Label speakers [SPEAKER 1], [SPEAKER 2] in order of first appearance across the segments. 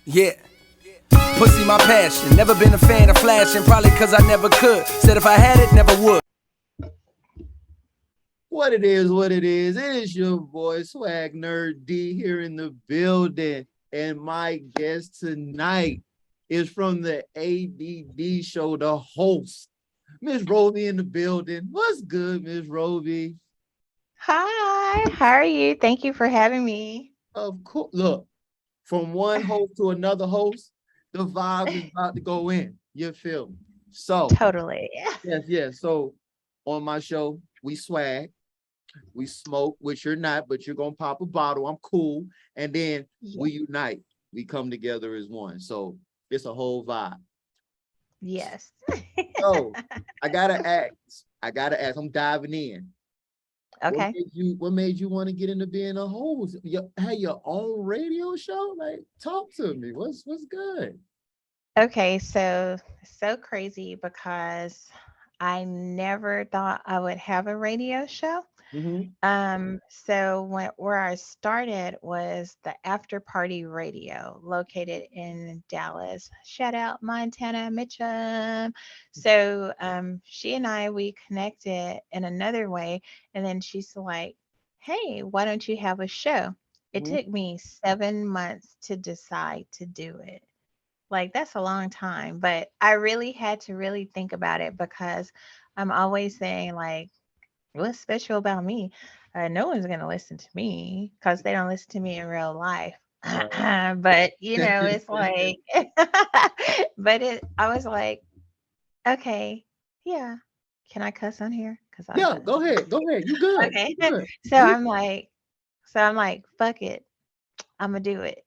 [SPEAKER 1] Yeah. Pussy my passion. Never been a fan of flashing. Probably cause I never could. Said if I had it, never would.
[SPEAKER 2] What it is, what it is. It is your boy Swag Nerd D here in the building. And my guest tonight is from the ADD show, the host, Miss Robi in the building. What's good, Miss Robi?
[SPEAKER 3] Hi, how are you? Thank you for having me.
[SPEAKER 2] Of course. Look, from one host to another host, the vibes is about to go in. You feel me? So,
[SPEAKER 3] Totally.
[SPEAKER 2] yes. So on my show, we swag. We smoke, which you're not, but you're gonna pop a bottle. I'm cool. And then
[SPEAKER 3] Yeah.
[SPEAKER 2] we unite. We come together as one. So it's a whole vibe.
[SPEAKER 3] Yes.
[SPEAKER 2] So I gotta ask. I'm diving in.
[SPEAKER 3] Okay.
[SPEAKER 2] What made you want to get into being a host? You had your own radio show? Like, talk to me. What's good?
[SPEAKER 3] Okay, so crazy because I never thought I would have a radio show.
[SPEAKER 2] Mm-hmm.
[SPEAKER 3] So where I started was the After Party Radio located in Dallas. Shout out Montana Mitchum. So she and we connected in another way, and then she's like, "Hey, why don't you have a show?" It
[SPEAKER 2] Mm-hmm.
[SPEAKER 3] took me 7 months to decide to do it. Like that's a long time, but I really had to really think about it because I'm always saying like what's special about me? No one's going to listen to me because they don't listen to me in real life.
[SPEAKER 2] Right.
[SPEAKER 3] But it's like, I was like, okay, yeah. Can I cuss on here? Because I'll
[SPEAKER 2] Yeah,
[SPEAKER 3] cuss.
[SPEAKER 2] go ahead. Go ahead. You good.
[SPEAKER 3] Okay.
[SPEAKER 2] You good.
[SPEAKER 3] So
[SPEAKER 2] You
[SPEAKER 3] I'm like, fuck it. I'm gonna do it.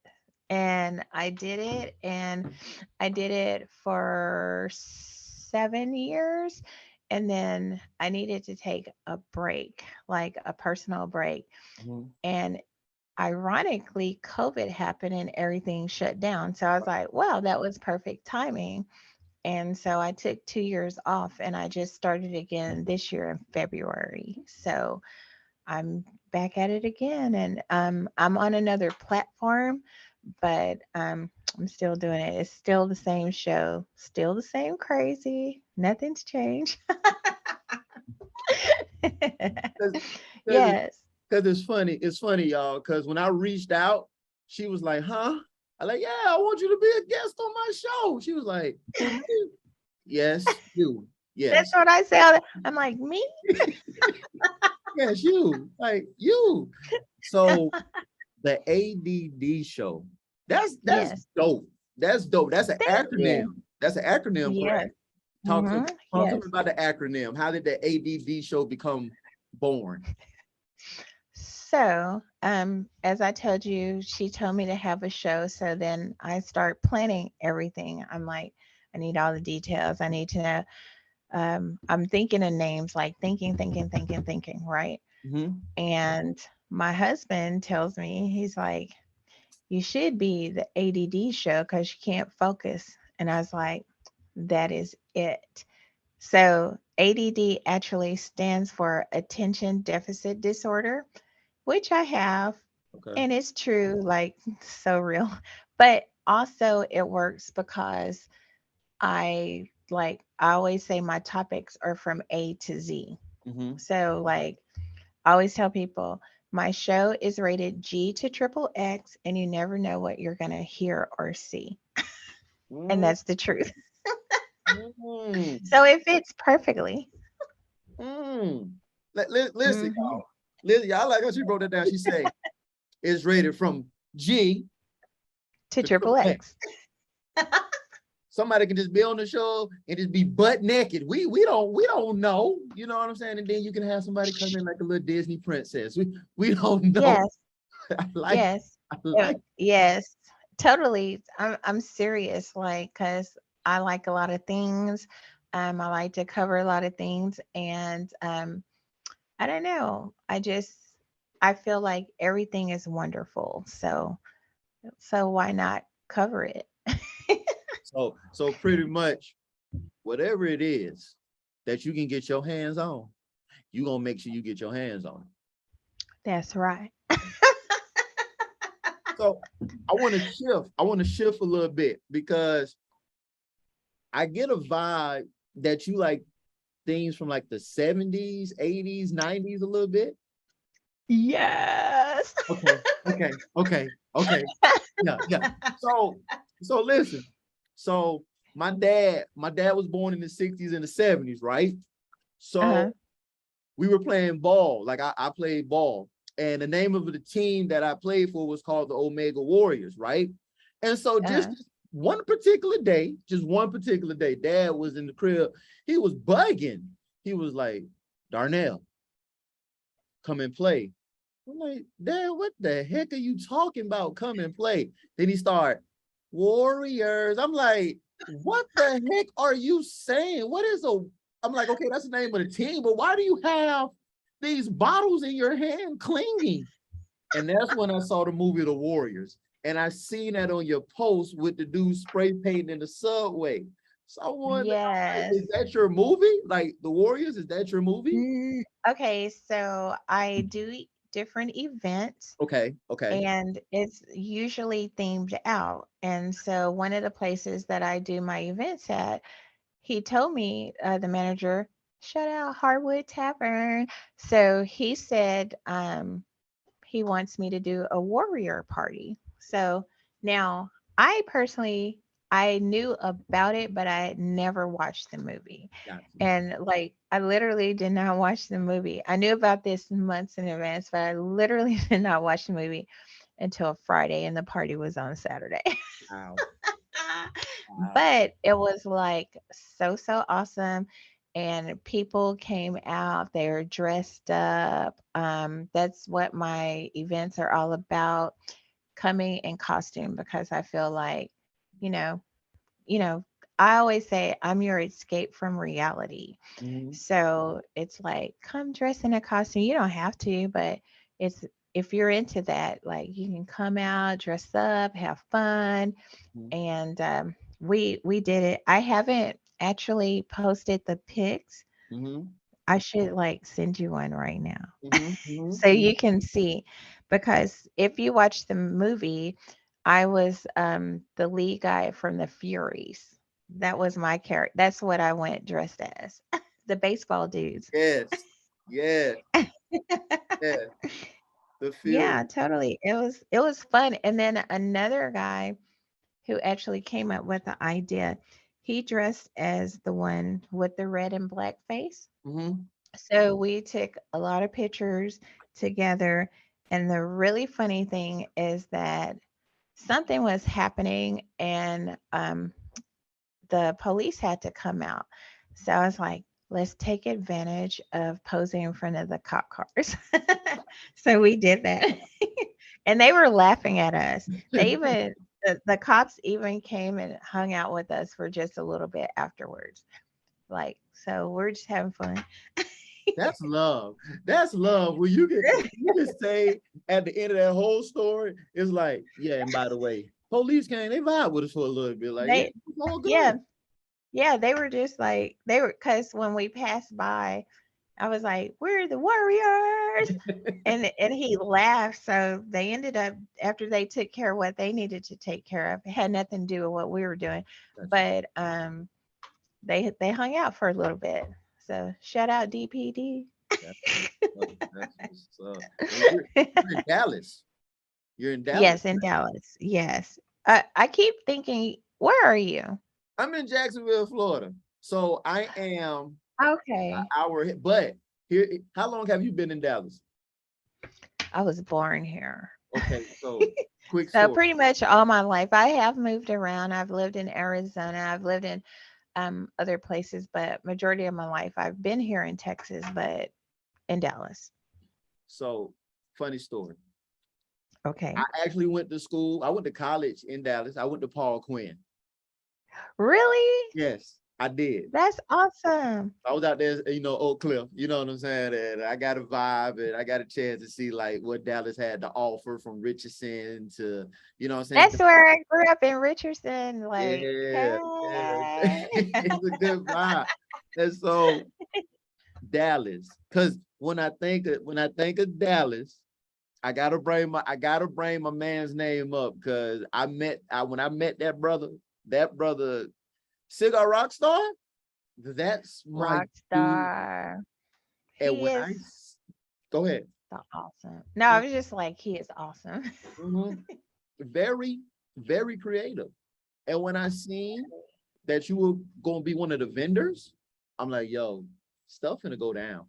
[SPEAKER 3] And I did it, and I did it for 7 years. And then I needed to take a break, like a personal break.
[SPEAKER 2] Mhm.
[SPEAKER 3] And ironically, COVID happened and everything shut down. So I was like, wow, that was perfect timing. And so I took 2 years off and I just started again this year in February. So I'm back at it again, and I'm on another platform, but I'm still doing it. It's still the same show, still the same crazy. Nothing's changed.
[SPEAKER 2] Cause, cause,
[SPEAKER 3] Yes.
[SPEAKER 2] Cause it's funny, y'all. Cause when I reached out, she was like, "Huh?" I like, "Yeah, I want you to be a guest on my show." She was like, "Who me?" Yes, you.
[SPEAKER 3] That's
[SPEAKER 2] Yes,
[SPEAKER 3] what I said. I'm like, me?
[SPEAKER 2] yes, you. Like you. So the ADD show. That's
[SPEAKER 3] Yes.
[SPEAKER 2] dope. That's dope. That's an
[SPEAKER 3] Thank
[SPEAKER 2] acronym.
[SPEAKER 3] you.
[SPEAKER 2] That's an acronym,
[SPEAKER 3] Yes.
[SPEAKER 2] correct? Talk to talk to me
[SPEAKER 3] Yes.
[SPEAKER 2] about the acronym. How did the ADD show become born?
[SPEAKER 3] So, as I told you, she told me to have a show. So then I start planning everything. I'm like, I need all the details. I need to know. I'm thinking of names, like thinking, right?
[SPEAKER 2] Mhm.
[SPEAKER 3] And my husband tells me, he's like, you should be the ADD show because you can't focus. And I was like, that is it. So ADD actually stands for attention deficit disorder, which I have.
[SPEAKER 2] Okay.
[SPEAKER 3] And it's true, like so real. But also it works because I always say my topics are from A to Z.
[SPEAKER 2] Mhm.
[SPEAKER 3] So like I always tell people my show is rated G to triple X and you never know what you're going to hear or see. And
[SPEAKER 2] Mm,
[SPEAKER 3] that's the truth.
[SPEAKER 2] mm,
[SPEAKER 3] So it fits perfectly.
[SPEAKER 2] mm. Listen,
[SPEAKER 3] Hmm.
[SPEAKER 2] y'all. Listen, y'all like how she wrote that down. She said it's rated from G
[SPEAKER 3] To
[SPEAKER 2] to
[SPEAKER 3] triple
[SPEAKER 2] triple X.
[SPEAKER 3] X.
[SPEAKER 2] Somebody can just be on the show and just be butt naked. We don't know. You know what I'm saying? And then you can have somebody come in like a little Disney princess. We don't know.
[SPEAKER 3] Yes.
[SPEAKER 2] I like
[SPEAKER 3] Yes.
[SPEAKER 2] I like
[SPEAKER 3] Yes. Totally. I'm serious, like, cause I like a lot of things. I like to cover a lot of things, and I don't know. I feel like everything is wonderful. So why not cover it?
[SPEAKER 2] so pretty much whatever it is that you can get your hands on, you gonna make sure you get your hands on it.
[SPEAKER 3] That's right.
[SPEAKER 2] So I want to shift. I want to shift a little bit because I get a vibe that you like things from like the 70s, 80s, 90s a little bit.
[SPEAKER 3] Yes.
[SPEAKER 2] Okay. Yeah. So listen. So my dad was born in the 60s and the 70s, right?
[SPEAKER 3] Uh-huh.
[SPEAKER 2] So we were playing ball. Like I played ball. And the name of the team that I played for was called the Omega Warriors, right? And so
[SPEAKER 3] Uh-huh.
[SPEAKER 2] just one particular day, dad was in the crib. He was bugging. He was like, Darnell, come and play. I'm like, Dad, what the heck are you talking about? Come and play. Then he started, Warriors. I'm like, what the heck are you saying? What is a, I'm like, okay, that's the name of the team, but why do you have these bottles in your hand clinging? And that's when I saw the movie The Warriors. And I seen that on your post with the dude spray painting in the subway. So I wanted,
[SPEAKER 3] Yes.
[SPEAKER 2] is that your movie? Like The Warriors, is that your movie?
[SPEAKER 3] Okay, so I do different events
[SPEAKER 2] Okay.
[SPEAKER 3] and it's usually themed out. And so one of the places that I do my events at, he told me, the manager, shout out Hardwood Tavern. So he said, he wants me to do a warrior party. So now I personally, I knew about it, but I had never watched the movie.
[SPEAKER 2] Gotcha.
[SPEAKER 3] And like, I literally did not watch the movie. I knew about this months in advance, but I literally did not watch the movie until Friday, and the party was on Saturday.
[SPEAKER 2] Wow. Wow.
[SPEAKER 3] But it was like so awesome, and people came out, they were dressed up. That's what my events are all about, coming in costume, because I feel like, you know you know I always say I'm your escape from reality.
[SPEAKER 2] Mhm.
[SPEAKER 3] So it's like, come dress in a costume. You don't have to, but it's, if you're into that, like, you can come out, dress up, have fun.
[SPEAKER 2] Mhm.
[SPEAKER 3] And we did it. I haven't actually posted the pics.
[SPEAKER 2] Mhm.
[SPEAKER 3] I should like send you one right now
[SPEAKER 2] Mhm. Mhm.
[SPEAKER 3] so you can see, because if you watch the movie, I was the lead guy from the Furies. That was my character. That's what I went dressed as. The baseball dudes.
[SPEAKER 2] Yes. Yes. Yes. The
[SPEAKER 3] Yeah,
[SPEAKER 2] Fury.
[SPEAKER 3] totally. It was fun. And then another guy who actually came up with the idea, he dressed as the one with the red and black face.
[SPEAKER 2] Mhm.
[SPEAKER 3] So we took a lot of pictures together. And the really funny thing is that something was happening, and the police had to come out. So I was like, let's take advantage of posing in front of the cop cars. So we did that. And they were laughing at us. They even, the cops even came and hung out with us for just a little bit afterwards. Like, so we're just having fun.
[SPEAKER 2] That's love. That's love. When you can say at the end of that whole story, it's like, yeah, and by the way, police came, they vibe with us for a little bit. Like, yeah,
[SPEAKER 3] They,
[SPEAKER 2] it's all
[SPEAKER 3] yeah,
[SPEAKER 2] good.
[SPEAKER 3] yeah, they were just like, they were, because when we passed by, I was like, we're the Warriors. And he laughed. So they ended up, after they took care of what they needed to take care of, it had nothing to do with what we were doing.
[SPEAKER 2] Gotcha.
[SPEAKER 3] But they hung out for a little bit. So shout out DPD.
[SPEAKER 2] That's what's up. That's what's up. And you're in Dallas. You're in Dallas.
[SPEAKER 3] Yes, in Dallas. Yes. I keep thinking, where are you?
[SPEAKER 2] I'm in Jacksonville, Florida. So I am an
[SPEAKER 3] Okay.
[SPEAKER 2] hour, but here, how long have you been in Dallas?
[SPEAKER 3] I was born here.
[SPEAKER 2] Okay, so quick
[SPEAKER 3] So
[SPEAKER 2] story.
[SPEAKER 3] pretty much all my life, I have moved around. I've lived in Arizona. I've lived in other places, but majority of my life I've been here in Texas, but in Dallas.
[SPEAKER 2] So funny story.
[SPEAKER 3] Okay.
[SPEAKER 2] I actually went to school. I went to college in Dallas. I went to Paul Quinn.
[SPEAKER 3] Really?
[SPEAKER 2] Yes, I did.
[SPEAKER 3] That's awesome.
[SPEAKER 2] I was out there, Oak Cliff. You know what I'm saying? And I got a vibe, and I got a chance to see like what Dallas had to offer from Richardson to, you know what I'm saying?
[SPEAKER 3] That's where I grew up in Richardson. Like,
[SPEAKER 2] Yeah.
[SPEAKER 3] hey.
[SPEAKER 2] It's a good vibe. And so Dallas, because when I think of Dallas, I gotta bring my man's name up because when I met that brother, Cigar Rockstar, that's my dude.
[SPEAKER 3] Rockstar.
[SPEAKER 2] And
[SPEAKER 3] He
[SPEAKER 2] when
[SPEAKER 3] is
[SPEAKER 2] go ahead.
[SPEAKER 3] so awesome. No, I was just like, he is awesome.
[SPEAKER 2] Mhm. Very, very creative. And when I seen that you were gonna be one of the vendors, I'm like, yo, stuff gonna go down.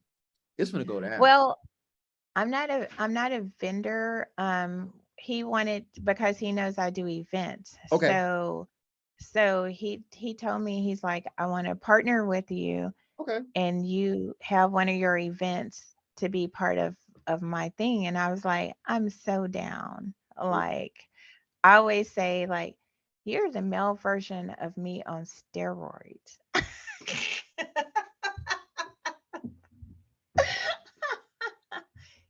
[SPEAKER 2] It's gonna go down.
[SPEAKER 3] Well, I'm not a vendor. He wanted because he knows I do events.
[SPEAKER 2] Okay.
[SPEAKER 3] So he told me he's like, I want to partner with you
[SPEAKER 2] Okay.
[SPEAKER 3] and you have one of your events to be part of my thing. And I was like, I'm so down. Like I always say, like, you're the male version of me on steroids.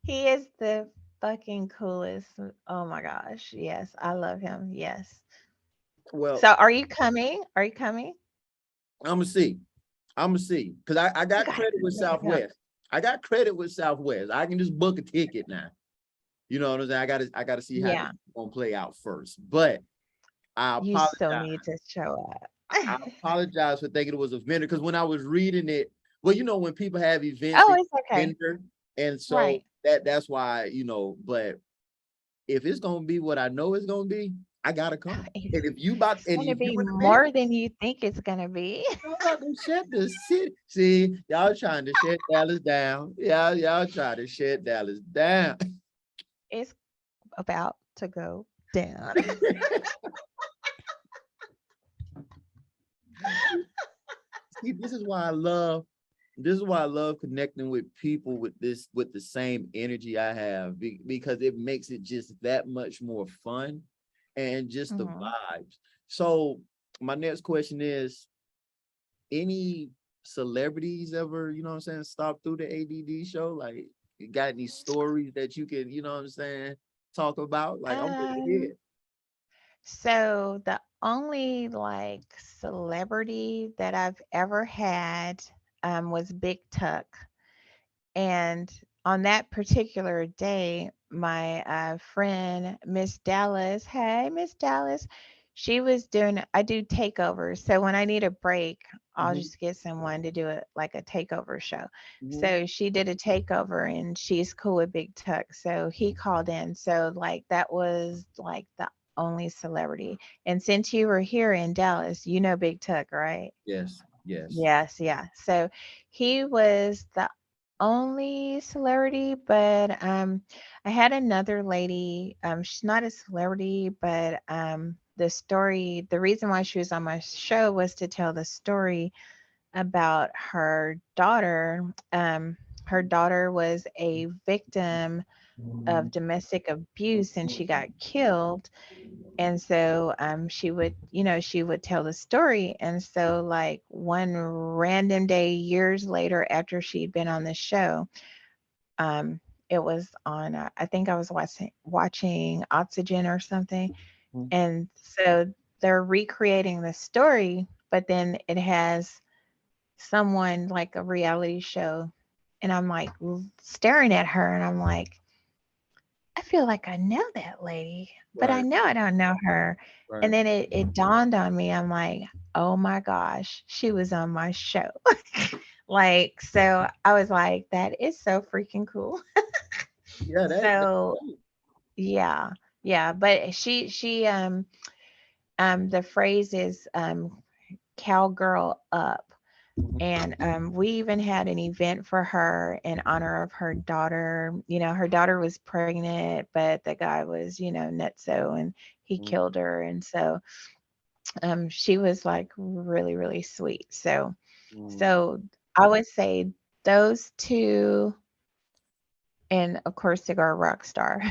[SPEAKER 3] He is the fucking coolest. Oh my gosh. Yes, I love him. Yes.
[SPEAKER 2] Well,
[SPEAKER 3] So are you coming? Are you coming?
[SPEAKER 2] I'm gonna see. I'm gonna see. Cause I
[SPEAKER 3] You
[SPEAKER 2] got
[SPEAKER 3] gotta
[SPEAKER 2] credit with
[SPEAKER 3] come with him.
[SPEAKER 2] Southwest. I got credit with Southwest. I can just book a ticket now. You know what I'm saying? I gotta see how this
[SPEAKER 3] Yeah.
[SPEAKER 2] is gonna play out first. But I
[SPEAKER 3] You still
[SPEAKER 2] apologize.
[SPEAKER 3] need to show up.
[SPEAKER 2] I apologize for thinking it was a vendor because when I was reading it, well, when people have events,
[SPEAKER 3] Oh,
[SPEAKER 2] they
[SPEAKER 3] it's okay.
[SPEAKER 2] vendor, and so
[SPEAKER 3] Right.
[SPEAKER 2] that's why, but if it's gonna be what I know it's gonna be, I gotta come.
[SPEAKER 3] It's,
[SPEAKER 2] And
[SPEAKER 3] it's gonna
[SPEAKER 2] if you
[SPEAKER 3] be
[SPEAKER 2] in the mix,
[SPEAKER 3] more than you think it's gonna be.
[SPEAKER 2] I'm about to shut the city. See, y'all trying to shut Dallas down. Y'all trying to shut Dallas down.
[SPEAKER 3] It's about to go down.
[SPEAKER 2] See, this is why I love connecting with people with the same energy I have because it makes it just that much more fun and just the
[SPEAKER 3] Mhm.
[SPEAKER 2] vibes. So my next question is any celebrities ever, you know what I'm saying, stop through the ADD show? Like you got any stories that you can, you know what I'm saying, talk about? Like I'm ready to hear
[SPEAKER 3] Um,
[SPEAKER 2] it.
[SPEAKER 3] so the only like celebrity that I've ever had was Big Tuck. And on that particular day, my friend, Miss Dallas, hey, Miss Dallas, she was doing, I do takeovers. So when I need a break, I'll
[SPEAKER 2] Mhm,
[SPEAKER 3] just get someone to do it like a takeover show.
[SPEAKER 2] mhm,
[SPEAKER 3] So she did a takeover and she's cool with Big Tuck. So he called in. So, like, that was like the only celebrity. And since you were here in Dallas, you know Big Tuck, right?
[SPEAKER 2] yes, yes.
[SPEAKER 3] Yes, yeah. So he was the only celebrity, but I had another lady. She's not a celebrity, but the reason why she was on my show was to tell the story about her daughter. Her daughter was a victim of domestic abuse and she got killed, and so she would tell the story. And so, like, one random day years later after she'd been on the show, um it was on I think I was watching Oxygen or something.
[SPEAKER 2] Mhm.
[SPEAKER 3] And so they're recreating the story, but then it has someone like a reality show, and I'm like staring at her and I'm like, I feel like I know that lady, but I
[SPEAKER 2] Right,
[SPEAKER 3] know I don't know her. And
[SPEAKER 2] right.
[SPEAKER 3] then it dawned on me. I'm like, oh my gosh, she was on my show. Like, so I was like, that is so freaking cool.
[SPEAKER 2] Yeah, that's
[SPEAKER 3] So
[SPEAKER 2] dope.
[SPEAKER 3] yeah, yeah. But the phrase is cowgirl up.
[SPEAKER 2] Mhm,
[SPEAKER 3] And we even had an event for her in honor of her daughter. Her daughter was pregnant, but the guy was, nutso, and he
[SPEAKER 2] mhm,
[SPEAKER 3] killed her. And so she was like really, really sweet. So,
[SPEAKER 2] mhm.
[SPEAKER 3] so I would say those two, and of course, Cigar Rockstar.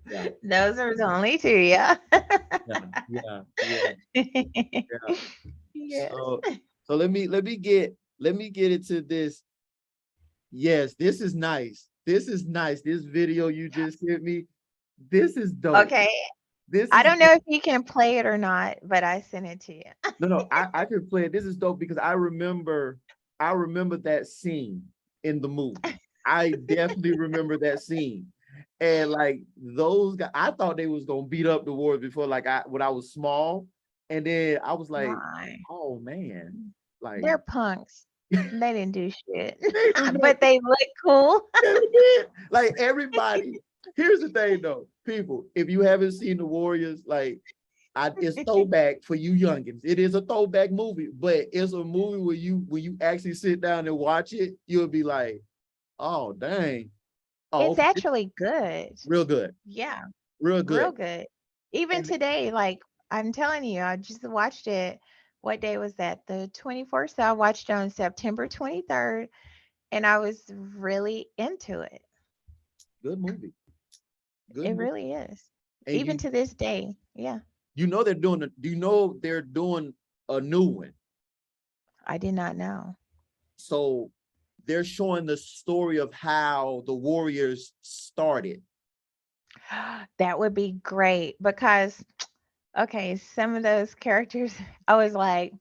[SPEAKER 2] Yeah,
[SPEAKER 3] Those are the only two, yeah.
[SPEAKER 2] yeah, yeah, yeah, yeah.
[SPEAKER 3] Yes.
[SPEAKER 2] So let me get into this. Yes, this is nice. This is nice. This video you just sent me. This is dope.
[SPEAKER 3] Okay.
[SPEAKER 2] This
[SPEAKER 3] I
[SPEAKER 2] is
[SPEAKER 3] don't know if you can play it or not, but I sent it to you.
[SPEAKER 2] no. I can play it. This is dope because I remember that scene in the movie. I definitely remember that scene. And like those guys, I thought they was gonna beat up the Warriors before, like when I was small. And then I was like,
[SPEAKER 3] Why?
[SPEAKER 2] oh man, like
[SPEAKER 3] They're punks. They didn't do shit,
[SPEAKER 2] they was
[SPEAKER 3] but they look cool.
[SPEAKER 2] like everybody. Here's the thing though, people, if you haven't seen the Warriors, like it's throwback for you youngins. It is a throwback movie, but it's a movie where you actually sit down and watch it, you'll be like, oh dang. Oh,
[SPEAKER 3] It's
[SPEAKER 2] okay.
[SPEAKER 3] actually good.
[SPEAKER 2] Real good.
[SPEAKER 3] Yeah,
[SPEAKER 2] Real
[SPEAKER 3] real
[SPEAKER 2] good.
[SPEAKER 3] good. Even
[SPEAKER 2] And
[SPEAKER 3] today, like I'm telling you, I just watched it. What day was that? The 24th. So I watched it on September 23rd, and I was really into it.
[SPEAKER 2] good movie. Good
[SPEAKER 3] It
[SPEAKER 2] movie.
[SPEAKER 3] really is.
[SPEAKER 2] And
[SPEAKER 3] Even to this day. Yeah,
[SPEAKER 2] you know they're doing do you know they're doing a new one?
[SPEAKER 3] I did not know.
[SPEAKER 2] So they're showing the story of how the Warriors started.
[SPEAKER 3] That would be great because, okay, some of those characters, I was like,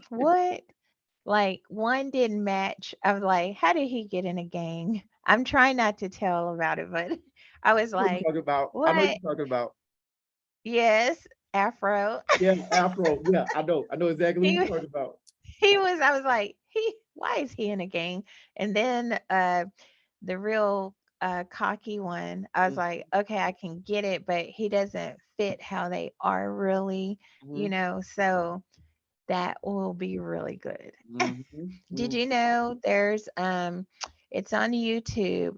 [SPEAKER 3] what? Like one didn't match. I was like, how did he get in a gang? I'm trying not to tell about it, but I was
[SPEAKER 2] What you
[SPEAKER 3] like,
[SPEAKER 2] talking about? I know
[SPEAKER 3] what?
[SPEAKER 2] you're talking about.
[SPEAKER 3] Yes, Afro.
[SPEAKER 2] Yeah, Afro. Yeah, I know. I know exactly what
[SPEAKER 3] he
[SPEAKER 2] you're talking about.
[SPEAKER 3] he was. I was like, why is he in a gang? And then the real cocky one, I was like, okay, I can get it, but he doesn't fit how they are really,
[SPEAKER 2] Mm-hmm,
[SPEAKER 3] So that will be really good.
[SPEAKER 2] mm-hmm,
[SPEAKER 3] Did
[SPEAKER 2] mm-hmm,
[SPEAKER 3] you know there's it's on YouTube.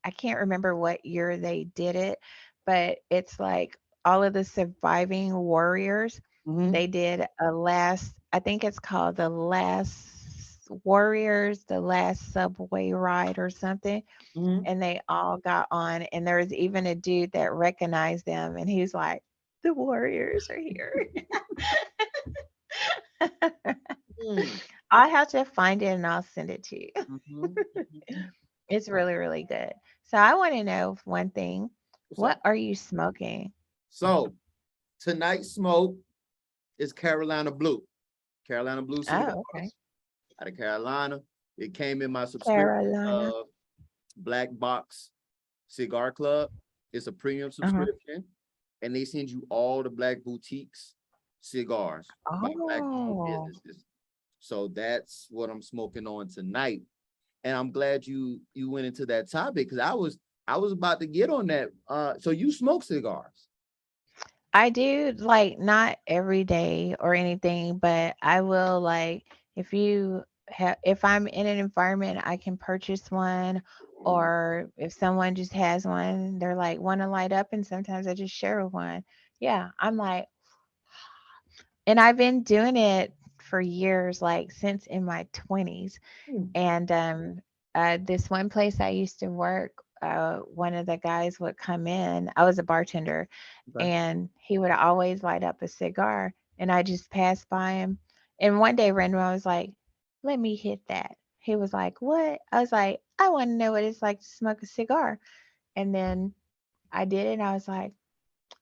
[SPEAKER 3] I can't remember what year they did it, but it's like all of the surviving warriors.
[SPEAKER 2] mm-hmm,
[SPEAKER 3] They did a last, I think it's called the last warriors, the last subway ride or something.
[SPEAKER 2] mm-hmm.
[SPEAKER 3] And they all got on, and there was even a dude that recognized them, and he's like, the warriors are here.
[SPEAKER 2] Mm.
[SPEAKER 3] I'll have to find it and I'll send it to you.
[SPEAKER 2] Mhm, mhm.
[SPEAKER 3] It's really, really good. So I want to know one thing.
[SPEAKER 2] What's
[SPEAKER 3] What
[SPEAKER 2] up?
[SPEAKER 3] are you smoking?
[SPEAKER 2] So tonight's smoke is Carolina Blue. Carolina Blue
[SPEAKER 3] Oh, okay.
[SPEAKER 2] cigars out of Carolina. It came in my subscription
[SPEAKER 3] Carolina.
[SPEAKER 2] of Black Box Cigar Club. It's a premium
[SPEAKER 3] Uh-huh.
[SPEAKER 2] subscription, and they send you all the black boutiques cigars by black owned
[SPEAKER 3] Oh,
[SPEAKER 2] businesses. So that's what I'm smoking on tonight. And I'm glad you went into that topic because I was about to get on that. So you smoke cigars.
[SPEAKER 3] I do like not every day or anything, but I will like if I'm in an environment I can purchase one, or if someone just has one, they're like want to light up, and sometimes I just share one. Yeah, I'm like, and I've been doing it for years, like since in my 20s.
[SPEAKER 2] Hmm.
[SPEAKER 3] And this one place I used to work, one of the guys would come in. I was a bartender,
[SPEAKER 2] Okay.
[SPEAKER 3] and he would always light up a cigar, and I just passed by him. And one day, random, I was like, "Let me hit that." He was like, "What?" I was like, "I want to know what it's like to smoke a cigar." And then I did it, and I was like,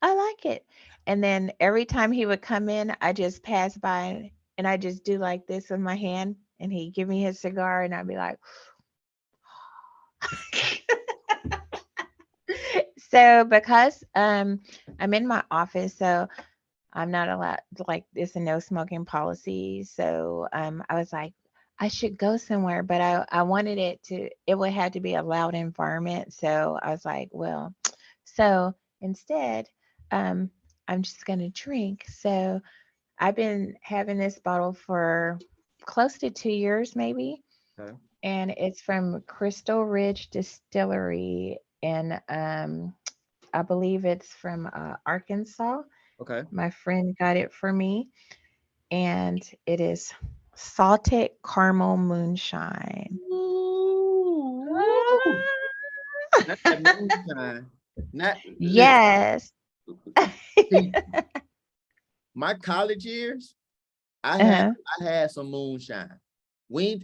[SPEAKER 3] "I like it." And then every time he would come in, I just pass by and I just do like this with my hand, and he'd give me his cigar, and I'd be like, so because I'm in my office, so I'm not allowed, like it's a no smoking policy. So I was like, I should go somewhere, but I wanted it would have to be a loud environment. So I was like, well, so instead, um I'm just gonna drink. So I've been having this bottle for close to 2 years maybe,
[SPEAKER 2] Okay.
[SPEAKER 3] and it's from Crystal Ridge Distillery, and I believe it's from Arkansas.
[SPEAKER 2] Okay.
[SPEAKER 3] My friend got it for me, and it is salted caramel moonshine.
[SPEAKER 2] Ooh, not that moonshine. Not listen.
[SPEAKER 3] Yes.
[SPEAKER 2] See, my college years, I had
[SPEAKER 3] Uh-huh.
[SPEAKER 2] I had some moonshine.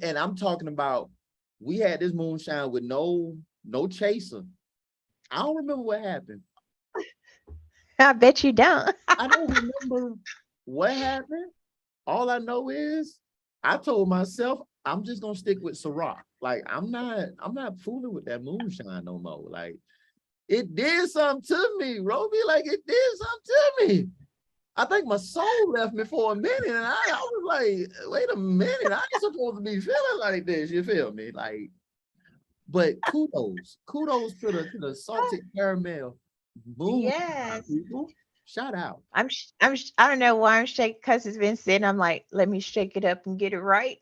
[SPEAKER 2] And I'm talking about we had this moonshine with no chaser. I don't remember what happened.
[SPEAKER 3] I bet you don't.
[SPEAKER 2] I don't remember what happened. All I know is I told myself I'm just gonna stick with Ciroc. Like I'm not fooling with that moonshine no more. Like it did something to me, Roby. Like it did something to me. I think my soul left me for a minute, and I was like, wait a minute, I ain't supposed to be feeling like this. You feel me? Like, but kudos to the salted caramel moonshine
[SPEAKER 3] Yes.
[SPEAKER 2] people. Shout out.
[SPEAKER 3] I don't know why I'm shaking because it's been sitting. I'm like, let me shake it up and get it right.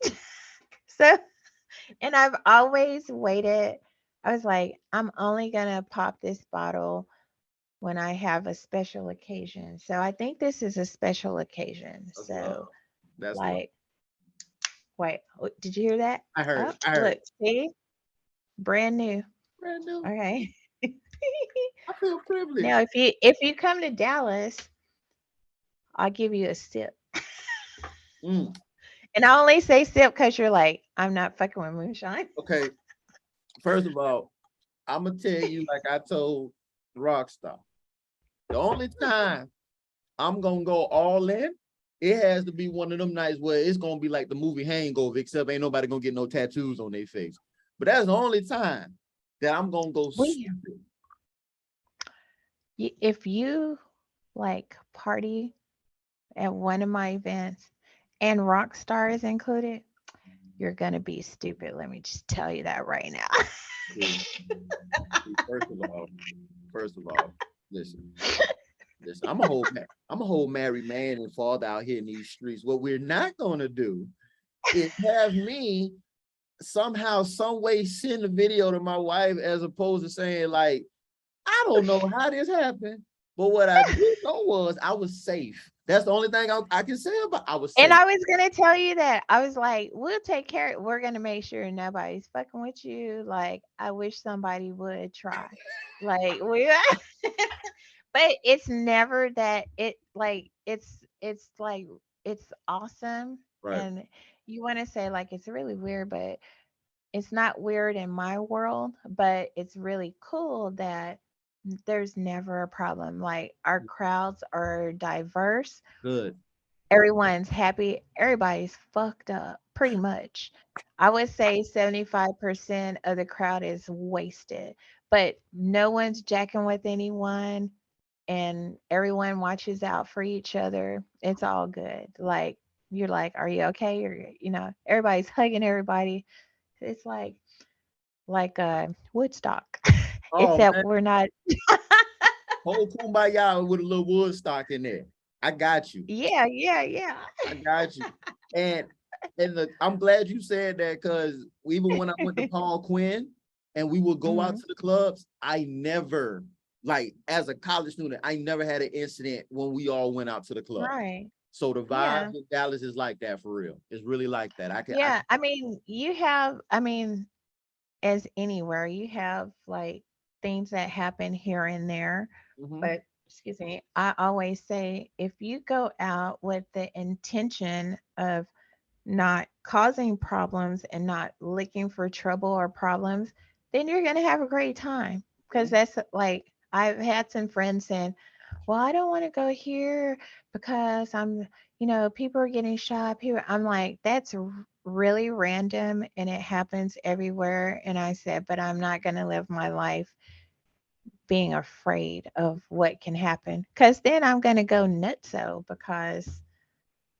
[SPEAKER 3] So, and I've always waited. I was like, I'm only gonna pop this bottle when I have a special occasion. So I think this is a special occasion.
[SPEAKER 2] That's love.
[SPEAKER 3] So,
[SPEAKER 2] That's love.
[SPEAKER 3] like, wait, did you hear that?
[SPEAKER 2] I heard
[SPEAKER 3] Oh,
[SPEAKER 2] it. I heard
[SPEAKER 3] look,
[SPEAKER 2] it.
[SPEAKER 3] see, brand new.
[SPEAKER 2] Brand new.
[SPEAKER 3] Okay.
[SPEAKER 2] I feel privileged.
[SPEAKER 3] Now, if you come to Dallas, I'll give you a sip.
[SPEAKER 2] Mm,
[SPEAKER 3] And I only say sip because you're like, I'm not fucking with moonshine.
[SPEAKER 2] okay. First of all, I'm gonna tell you like I told Rockstar. The only time I'm gonna go all in, it has to be one of them nights where it's gonna be like the movie Hangover, except ain't nobody gonna get no tattoos on their face. But that's the only time that I'm gonna go
[SPEAKER 3] We,
[SPEAKER 2] stupid.
[SPEAKER 3] if you like party at one of my events and Rockstar is included, you're gonna be stupid. Let me just tell you that right now.
[SPEAKER 2] See, first of all, listen. Listen, I'm a whole married man and father out here in these streets. What we're not gonna do is have me somehow, some way send a video to my wife as opposed to saying, like, I don't know how this happened, but what I did know was I was safe. That's the only thing I can say about I was
[SPEAKER 3] And
[SPEAKER 2] safe.
[SPEAKER 3] I was gonna tell you that. I was like, we'll take care. We're gonna make sure nobody's fucking with you. Like, I wish somebody would try. Like we but it's never that it like it's like it's awesome.
[SPEAKER 2] Right.
[SPEAKER 3] And you want to say like it's really weird, but it's not weird in my world, but it's really cool that there's never a problem. Like our crowds are diverse,
[SPEAKER 2] Good.
[SPEAKER 3] everyone's happy, everybody's fucked up pretty much. I would say 75% of the crowd is wasted, but no one's jacking with anyone and everyone watches out for each other. It's all good. Like you're like, are you okay? Or everybody's hugging everybody. It's like Woodstock,
[SPEAKER 2] Oh
[SPEAKER 3] except
[SPEAKER 2] man,
[SPEAKER 3] we're not.
[SPEAKER 2] whole kumbaya with a little Woodstock in there. I got you.
[SPEAKER 3] Yeah, yeah, yeah.
[SPEAKER 2] I got you. And I'm glad you said that because even when I went to Paul Quinn and we would go out
[SPEAKER 3] Mhm.
[SPEAKER 2] to the clubs, I never, like as a college student, I never had an incident when we all went out to the club.
[SPEAKER 3] Right.
[SPEAKER 2] So the
[SPEAKER 3] Yeah.
[SPEAKER 2] vibe in Dallas is like that for real. It's really like that. I
[SPEAKER 3] Yeah. I mean, as anywhere, you have like things that happen here and there.
[SPEAKER 2] Mhm.
[SPEAKER 3] But excuse me, I always say if you go out with the intention of not causing problems and not looking for trouble or problems, then you're going to have a great time. Because
[SPEAKER 2] Mhm.
[SPEAKER 3] that's like, I've had some friends saying, well, I don't want to go here because people are getting shot. I'm like, that's really random and it happens everywhere. And I said, but I'm not going to live my life being afraid of what can happen because then I'm going to go nutso because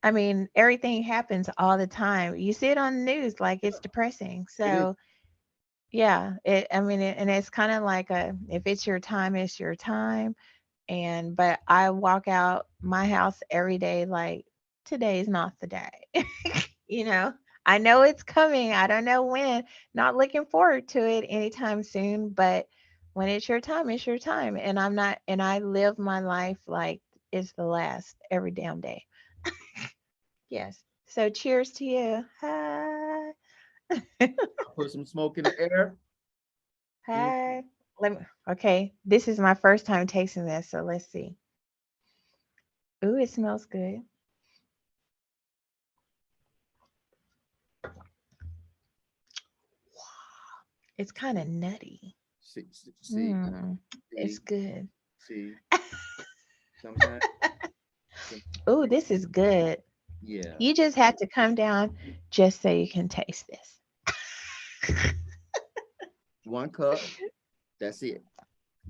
[SPEAKER 3] everything happens all the time. You see it on the news, like it's depressing.
[SPEAKER 2] It is.
[SPEAKER 3] So, yeah, and it's kind of like if it's your time, it's your time. But I walk out my house every day like today's not the day. you know, I know it's coming. I don't know when. Not looking forward to it anytime soon, but when it's your time, it's your time. And I'm not, and I live my life like it's the last every damn day. Yes. So cheers to you. Hi.
[SPEAKER 2] I put some smoke in the air. Mm.
[SPEAKER 3] Hi. Okay. This is my first time tasting this, so let's see. Ooh, it smells good. It's kind of nutty.
[SPEAKER 2] See,
[SPEAKER 3] Mm, it's
[SPEAKER 2] see,
[SPEAKER 3] good.
[SPEAKER 2] see. Sometimes,
[SPEAKER 3] Ooh, this is good.
[SPEAKER 2] Yeah.
[SPEAKER 3] You just had to come down just so you can taste this.
[SPEAKER 2] 1 cup. That's it.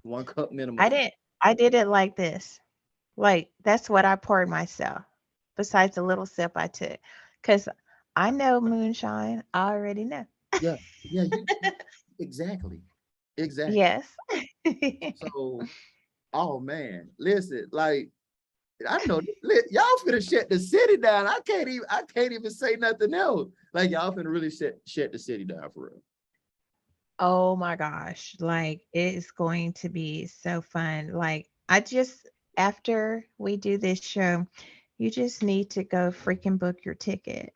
[SPEAKER 2] 1 cup
[SPEAKER 3] I
[SPEAKER 2] minimum.
[SPEAKER 3] didn't I did it like this. Like that's what I poured myself. Besides the little sip I took. Cause I know moonshine. I already know.
[SPEAKER 2] Yeah. Yeah. Exactly. Exactly.
[SPEAKER 3] Yes.
[SPEAKER 2] So, oh man, listen, like I know y'all finna shut the city down. I can't even say nothing else. Like y'all finna really shut the city down for real.
[SPEAKER 3] Oh my gosh. Like it is going to be so fun. Like I just after we do this show, you just need to go freaking book your ticket.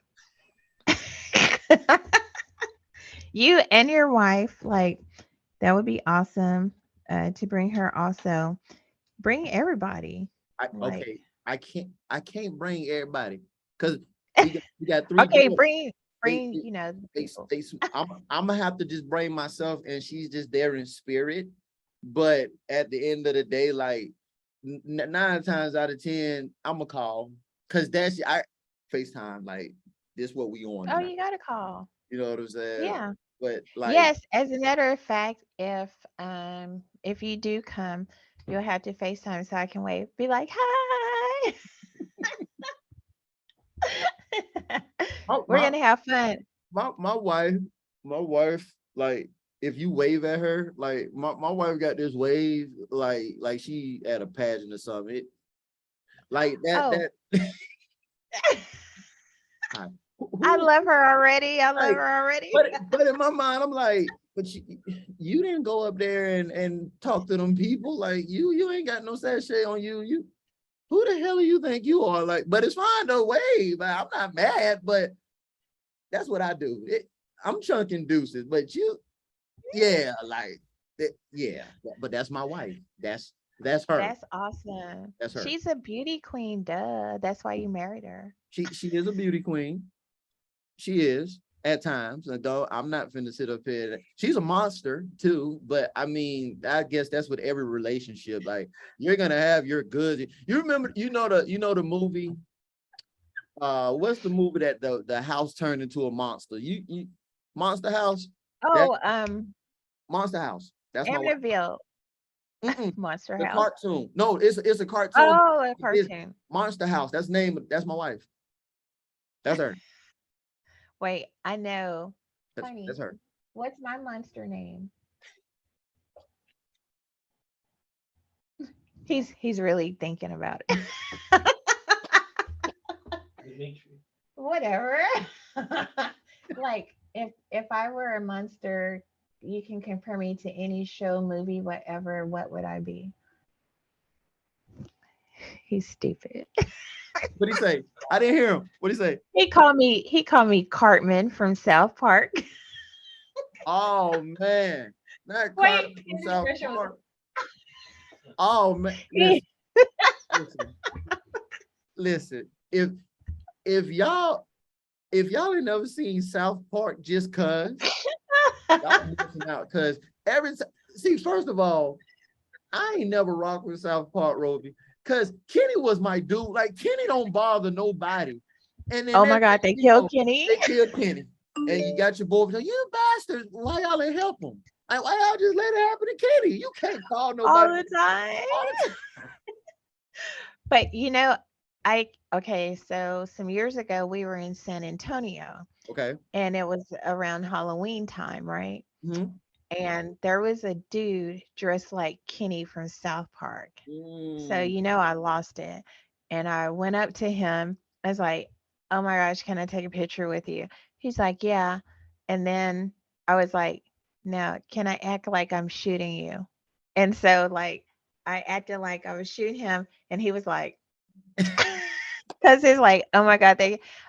[SPEAKER 3] You and your wife, like that would be awesome. To bring her also. Bring everybody.
[SPEAKER 2] I
[SPEAKER 3] Like
[SPEAKER 2] okay. I can't bring everybody because we got three
[SPEAKER 3] okay,
[SPEAKER 2] daughters. They,
[SPEAKER 3] bring,
[SPEAKER 2] they,
[SPEAKER 3] the
[SPEAKER 2] they,
[SPEAKER 3] people.
[SPEAKER 2] they, I'm gonna have to just bring myself, and she's just there in spirit. But at the end of the day, like 9 times out of 10, I'm gonna call because that's I FaceTime. Like this, what we on
[SPEAKER 3] Oh,
[SPEAKER 2] tonight.
[SPEAKER 3] you got to call.
[SPEAKER 2] You know what I'm saying?
[SPEAKER 3] Yeah.
[SPEAKER 2] But like,
[SPEAKER 3] Yes, as a matter of fact, if you do come, you'll have to FaceTime so I can wave. Be like, "Hi."
[SPEAKER 2] my
[SPEAKER 3] We're
[SPEAKER 2] my
[SPEAKER 3] gonna have fun.
[SPEAKER 2] my wife, like if you wave at her, like my wife got this wave, like she at a pageant or something. Like
[SPEAKER 3] Oh,
[SPEAKER 2] that. Hi.
[SPEAKER 3] I
[SPEAKER 2] Who
[SPEAKER 3] love her already. I love
[SPEAKER 2] like?
[SPEAKER 3] her already.
[SPEAKER 2] But in my mind, I'm like, but you didn't go up there and talk to them people. Like you ain't got no sachet on you. You who the hell do you think you are? Like, but it's fine though. Wave. I'm not mad, but that's what I do. I'm chunking deuces, but yeah, like, yeah. But that's my wife. That's her.
[SPEAKER 3] That's awesome.
[SPEAKER 2] That's her.
[SPEAKER 3] She's a beauty queen, duh. That's why you married her.
[SPEAKER 2] She is a beauty queen. She is at times. Though I'm not finna sit up here. She's a monster too, but I mean, I guess that's with every relationship. Like you're gonna have your good. You remember, the movie. What's the movie that the house turned into a monster? You Monster House. That
[SPEAKER 3] Oh,
[SPEAKER 2] Monster House. That's my wife.
[SPEAKER 3] Amityville
[SPEAKER 2] Mm-mm.
[SPEAKER 3] Monster
[SPEAKER 2] The
[SPEAKER 3] House.
[SPEAKER 2] cartoon. No, it's a cartoon.
[SPEAKER 3] Oh, a
[SPEAKER 2] It's
[SPEAKER 3] cartoon.
[SPEAKER 2] Monster House. That's name. That's my wife. That's her.
[SPEAKER 3] Wait, I know.
[SPEAKER 2] That's
[SPEAKER 3] Honey,
[SPEAKER 2] her.
[SPEAKER 3] what's my monster name? He's really thinking about it. Whatever. Like if I were a monster, you can compare me to any show, movie, whatever, what would I be? He's stupid.
[SPEAKER 2] What do you say? I didn't hear him. What do you say?
[SPEAKER 3] He called me Cartman from South Park.
[SPEAKER 2] Oh man, not
[SPEAKER 3] Wait,
[SPEAKER 2] Cartman from
[SPEAKER 3] his
[SPEAKER 2] South
[SPEAKER 3] expression was
[SPEAKER 2] Park. Oh man,
[SPEAKER 3] he,
[SPEAKER 2] listen, listen. If y'all ain't never seen South Park, just cause y'all missing out. Cause every time, see, first of all, I ain't never rocked with South Park, Robi, cause Kenny was my dude. Like Kenny don't bother nobody, and then
[SPEAKER 3] Oh my
[SPEAKER 2] next thing
[SPEAKER 3] God, they
[SPEAKER 2] you
[SPEAKER 3] killed
[SPEAKER 2] know,
[SPEAKER 3] Kenny
[SPEAKER 2] they killed Kenny, and you got your boy like, you bastards, why y'all ain't help him? Like, why y'all just let it happen to Kenny? You can't call
[SPEAKER 3] all
[SPEAKER 2] nobody
[SPEAKER 3] the time.
[SPEAKER 2] all the time.
[SPEAKER 3] But okay, so some years ago we were in San Antonio
[SPEAKER 2] Okay.
[SPEAKER 3] and it was around Halloween time, right?
[SPEAKER 2] Mm-hmm.
[SPEAKER 3] And there was a dude dressed like Kenny from South Park. So
[SPEAKER 2] Mm.
[SPEAKER 3] I lost it. And I went up to him. I was like, "Oh my gosh, can I take a picture with you?" He's like, "Yeah." And then I was like, "Now, can I act like I'm shooting you?" And so like I acted like I was shooting him and he was like cuz he's like, "Oh my god,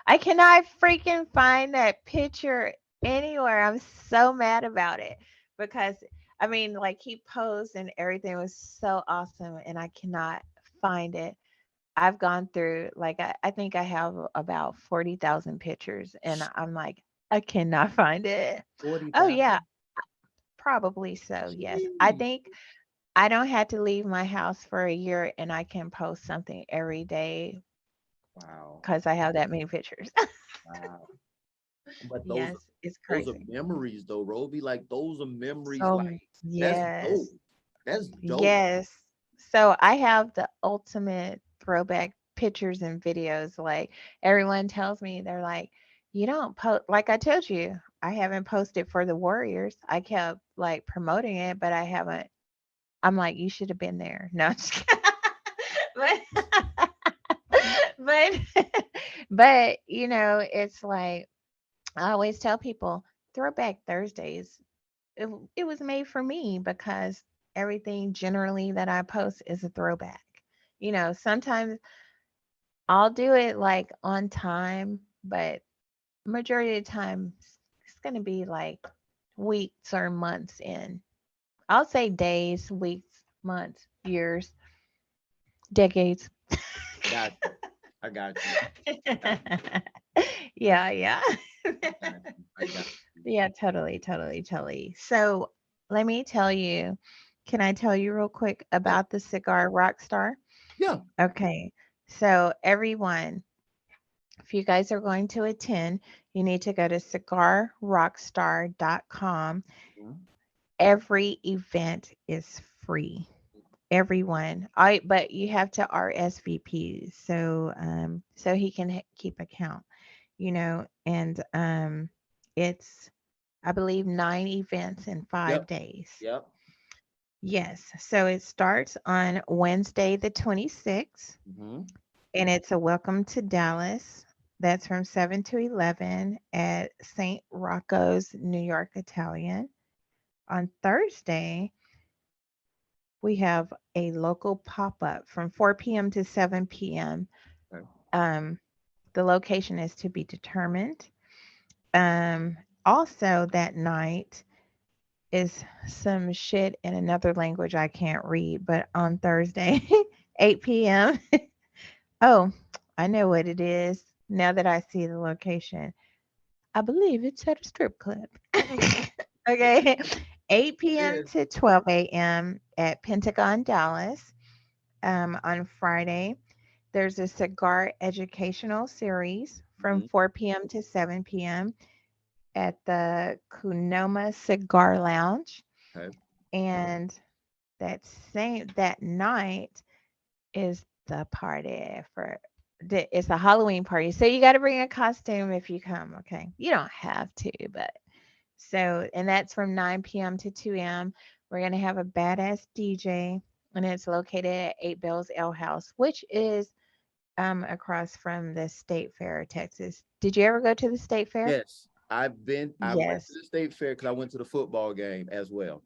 [SPEAKER 3] I cannot freaking find that picture anywhere. I'm so mad about it." Because I mean, like he posed and everything was so awesome and I cannot find it. I've gone through like I think I have about 40,000 pictures and I'm like I cannot find it. Oh
[SPEAKER 2] 40,000.
[SPEAKER 3] yeah, probably so. Yes. I
[SPEAKER 2] Jeez.
[SPEAKER 3] think I don't have to leave my house for a year and I can post something every day
[SPEAKER 2] Wow.
[SPEAKER 3] because I have that many pictures.
[SPEAKER 2] Wow. But those
[SPEAKER 3] Yes, it's
[SPEAKER 2] those are
[SPEAKER 3] crazy.
[SPEAKER 2] memories though, Roby. Like those are memories.
[SPEAKER 3] So,
[SPEAKER 2] Like that's dope.
[SPEAKER 3] yes,
[SPEAKER 2] That's dope.
[SPEAKER 3] yes. So I have the ultimate throwback pictures and videos. Like everyone tells me, they're like, you don't post, like I told you, I haven't posted for the Warriors. I kept like promoting it, but I haven't. I'm like, you should have been there. No, I'm just kidding. but, but, but, it's like, I always tell people, Throwback Thursdays, it was made for me because everything generally that I post is a throwback. Sometimes I'll do it like on time, but majority of the time it's going to be like weeks or months in. I'll say days, weeks, months, years, decades.
[SPEAKER 2] I got you. I got you. I got
[SPEAKER 3] Yeah, yeah.
[SPEAKER 2] you. I got you. I got you.
[SPEAKER 3] Yeah, totally, totally, totally. So let me tell you, can I tell you real quick
[SPEAKER 2] Yeah.
[SPEAKER 3] about the cigar rock star?
[SPEAKER 2] Yeah.
[SPEAKER 3] Okay. So everyone, if you guys are going to attend, you need to go to cigarrockstar.com.
[SPEAKER 2] Mhm.
[SPEAKER 3] Every event is free. Everyone. But you have to RSVP so he can keep account, and it's, I believe, 9 events in
[SPEAKER 2] Yep.
[SPEAKER 3] 5 days.
[SPEAKER 2] Yep.
[SPEAKER 3] Yes. So it starts on Wednesday, the 26th,
[SPEAKER 2] Hmm.
[SPEAKER 3] and it's a welcome to Dallas. That's from 7 to 11 at St. Rocco's New York Italian. On Thursday, we have a local pop up from 4 p.m. to 7 p.m.
[SPEAKER 2] Okay.
[SPEAKER 3] Um, the location is to be determined. Um, Also, that night is some shit in another language I can't read, but on Thursday, 8 p.m. Oh, I know what it is now that I see the location. I believe it's at a strip club. Okay. 8
[SPEAKER 2] It
[SPEAKER 3] p.m.
[SPEAKER 2] is.
[SPEAKER 3] to 12 a.m. at Pentagon Dallas. On Friday, there's a cigar educational series from
[SPEAKER 2] Mhm.
[SPEAKER 3] 4 p.m. to 7 p.m. at the Kunoma Cigar Lounge.
[SPEAKER 2] Okay.
[SPEAKER 3] And that night is the party for it's a Halloween party. So you got to bring a costume if you come, okay? You don't have to, but and that's from 9 p.m. to 2 a.m. We're going to have a badass DJ, and it's located at 8 Bells Ale House, which is across from the State Fair, Texas. Did you ever go to the State Fair?
[SPEAKER 2] Yes. I've been. I went to
[SPEAKER 3] Yes.
[SPEAKER 2] the state fair because I went to the football game as well.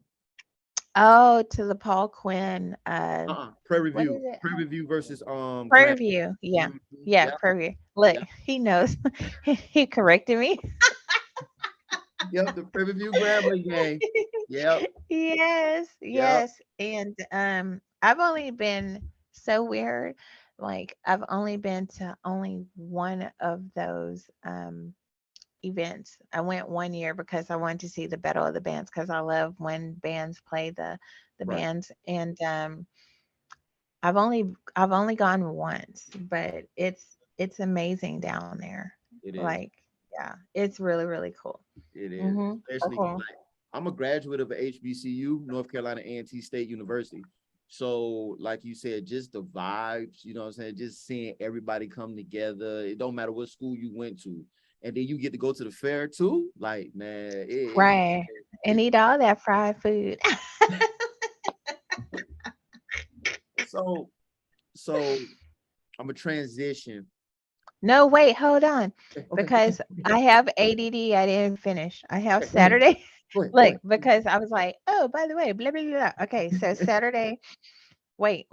[SPEAKER 3] Oh, to the Paul Quinn.
[SPEAKER 2] Prairie
[SPEAKER 3] What
[SPEAKER 2] View.
[SPEAKER 3] is it?
[SPEAKER 2] Prairie View versus
[SPEAKER 3] Prairie
[SPEAKER 2] Grand.
[SPEAKER 3] View. Yeah.
[SPEAKER 2] Mhm.
[SPEAKER 3] Yeah,
[SPEAKER 2] Yep.
[SPEAKER 3] Prairie View. Look,
[SPEAKER 2] Yep.
[SPEAKER 3] he knows. He corrected me.
[SPEAKER 2] Yep. The Prairie View Grambling game. Yep.
[SPEAKER 3] Yes,
[SPEAKER 2] Yep.
[SPEAKER 3] yes. And I've only been so weird. Like I've only been to only one of those events. I went one year because I wanted to see the Battle of the Bands because I love when bands play the
[SPEAKER 2] Right.
[SPEAKER 3] bands. And I've only gone once, but it's amazing down there.
[SPEAKER 2] It is.
[SPEAKER 3] Like, yeah, it's really really cool.
[SPEAKER 2] It is.
[SPEAKER 3] Mhm.
[SPEAKER 2] Especially
[SPEAKER 3] Okay.
[SPEAKER 2] like I'm a graduate of a HBCU, North Carolina A&T State University. So, like you said, just the vibes, you know what I'm saying? Just seeing everybody come together. It don't matter what school you went to. And then you get to go to the fair too. Like, man,
[SPEAKER 3] Right. And
[SPEAKER 2] it
[SPEAKER 3] eat all that fried food.
[SPEAKER 2] so so I'm a transition.
[SPEAKER 3] No, wait, hold on. Because
[SPEAKER 2] Okay,
[SPEAKER 3] I have ADD, I didn't finish. I have
[SPEAKER 2] go ahead.
[SPEAKER 3] Saturday.
[SPEAKER 2] Go ahead. Go
[SPEAKER 3] Look,
[SPEAKER 2] ahead.
[SPEAKER 3] because I was like, oh, by the way, blah, blah, blah. Okay, so Saturday, wait,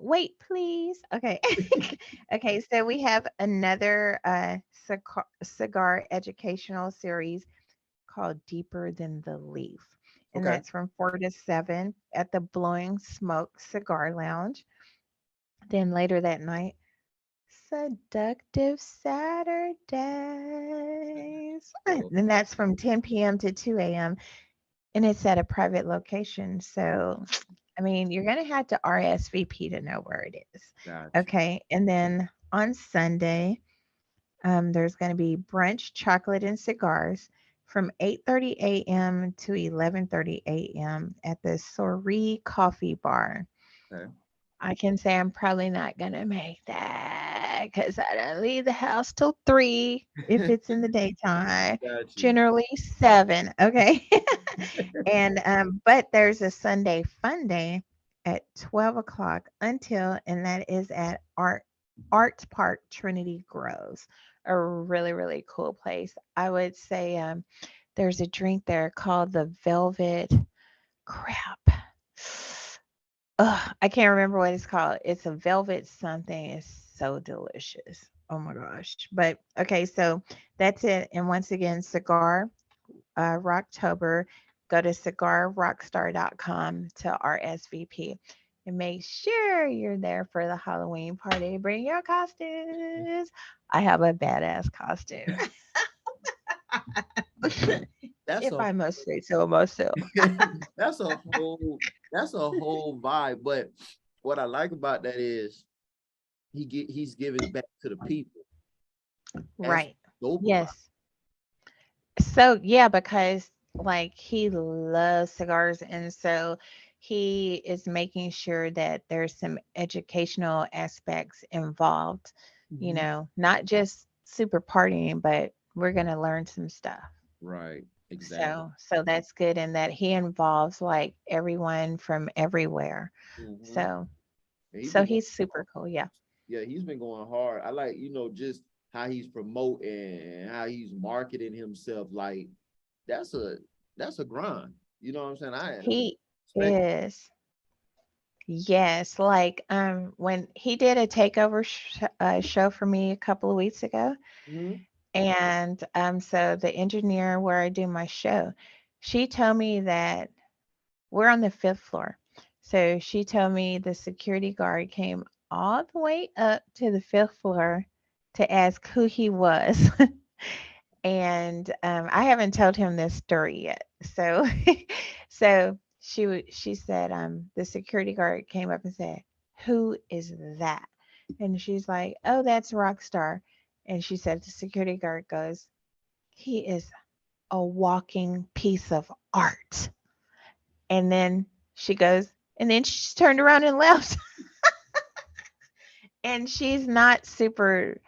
[SPEAKER 3] please. Okay. Okay, so we have another cigar educational series called Deeper Than the Leaf. And
[SPEAKER 2] Okay.
[SPEAKER 3] that's from 4 to 7 at the Blowing Smoke Cigar Lounge. Then later that night, Seductive Saturdays.
[SPEAKER 2] Oh,
[SPEAKER 3] And that's from 10 p.m. to 2 a.m. And it's at a private location. So, I mean, you're going to have to RSVP to know where it is.
[SPEAKER 2] gotcha.
[SPEAKER 3] Okay. And then on Sunday, There's going to be brunch, chocolate, and cigars from 8:30 a.m. to 11:30 a.m. at the Soree Coffee Bar.
[SPEAKER 2] Okay.
[SPEAKER 3] I can say I'm probably not gonna make that because I don't leave the house till 3 if it's in the daytime.
[SPEAKER 2] Got you.
[SPEAKER 3] Generally 7. Okay. And but there's a Sunday fun day at 12 o'clock until, and that is at Arts Park Trinity Groves. A really, really cool place. I would say there's a drink there called the Velvet Crap. Ugh, I can't remember what it's called. It's a velvet something. It's so delicious. Oh my gosh. But okay, so that's it. And once again, Cigar Rocktober. Go to cigarrockstar.com to RSVP. And make sure you're there for the Halloween party. Bring your costumes. I have a badass costume.
[SPEAKER 2] That's
[SPEAKER 3] If
[SPEAKER 2] a
[SPEAKER 3] I must say so myself.
[SPEAKER 2] that's a whole that's a whole vibe. But what I like about that is he's giving back to the people. That's
[SPEAKER 3] Right.
[SPEAKER 2] dope about
[SPEAKER 3] Yes. So yeah, because like he loves cigars, and so he is making sure that there's some educational aspects involved,
[SPEAKER 2] it. Mhm.
[SPEAKER 3] not just super partying, but we're gonna learn some stuff.
[SPEAKER 2] Right. Exactly.
[SPEAKER 3] So that's good, and that he involves like everyone from everywhere.
[SPEAKER 2] Hmm.
[SPEAKER 3] So
[SPEAKER 2] He's
[SPEAKER 3] so
[SPEAKER 2] been going
[SPEAKER 3] he's super cool. Yeah.
[SPEAKER 2] yeah, he's been going hard. I like, just how he's promoting and how he's marketing himself. Like that's a that's a grind. You know what I'm saying? I
[SPEAKER 3] He
[SPEAKER 2] respect.
[SPEAKER 3] is. Yes, like when he did a takeover show for me a couple of weeks ago,
[SPEAKER 2] Mhm.
[SPEAKER 3] and so the engineer where I do my show, she told me that we're on the fifth floor. So she told me the security guard came all the way up to the fifth floor to ask who he was. And I haven't told him this story yet. So, so she said, the security guard came up and said, "Who is that?" And she's like, "Oh, that's Rockstar." And she said, the security guard goes, "He is a walking piece of art." And then she goes, and then she just turned around and left. And she's not super,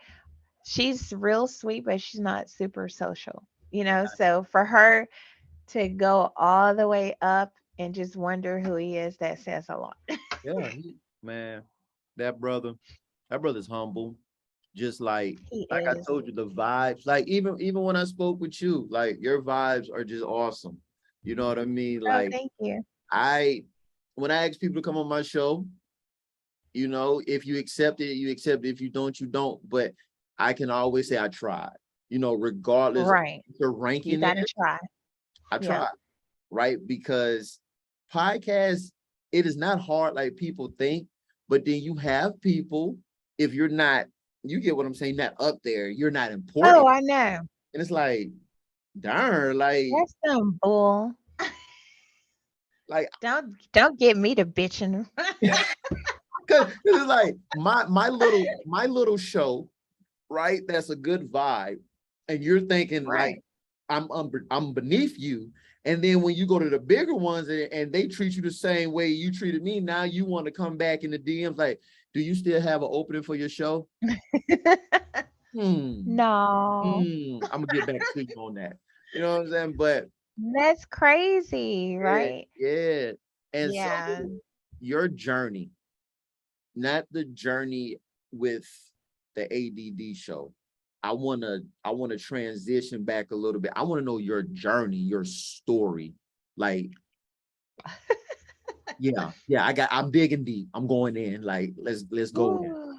[SPEAKER 3] she's real sweet, but she's not super social, So for her to go all the way up and just wonder who he is, that says a lot.
[SPEAKER 2] Yeah, man, that brother, that brother's humble. Just
[SPEAKER 3] He
[SPEAKER 2] like I
[SPEAKER 3] is.
[SPEAKER 2] told you, the vibes. Like even when I spoke with you, like your vibes are just awesome. You know what I mean?
[SPEAKER 3] Oh,
[SPEAKER 2] Like
[SPEAKER 3] thank you.
[SPEAKER 2] I when I ask people to come on my show, if you accept it, you accept it. If you don't, you don't. But I can always say I tried. Regardless of
[SPEAKER 3] Right.
[SPEAKER 2] the
[SPEAKER 3] You
[SPEAKER 2] ranking
[SPEAKER 3] got to
[SPEAKER 2] there,
[SPEAKER 3] try.
[SPEAKER 2] I
[SPEAKER 3] Yep.
[SPEAKER 2] tried. Right? Because podcast, it is not hard like people think. But then you have people, if you're not, you get what I'm saying, not up there, you're not
[SPEAKER 3] Oh,
[SPEAKER 2] important.
[SPEAKER 3] I know.
[SPEAKER 2] And it's like, darn, like,
[SPEAKER 3] That's some bull.
[SPEAKER 2] like,
[SPEAKER 3] Don't get me to bitching.
[SPEAKER 2] cause it's like my little show, right? That's a good vibe. And you're thinking like
[SPEAKER 3] Right.
[SPEAKER 2] I'm beneath you. And then when you go to the bigger ones and they treat you the same way you treated me, now you want to come back in the DMs like, do you still have an opening for your show? Hmm.
[SPEAKER 3] No.
[SPEAKER 2] I'm gonna get back to you on that. You know what I'm saying? But
[SPEAKER 3] That's crazy,
[SPEAKER 2] yeah,
[SPEAKER 3] right?
[SPEAKER 2] yeah. And so
[SPEAKER 3] Yeah.
[SPEAKER 2] your journey, not the journey with the ADD show. I wanna transition back a little bit. I want to know your journey, your story. Like, yeah, yeah, I'm digging deep. I'm going in. Like, let's go there.
[SPEAKER 3] Ooh.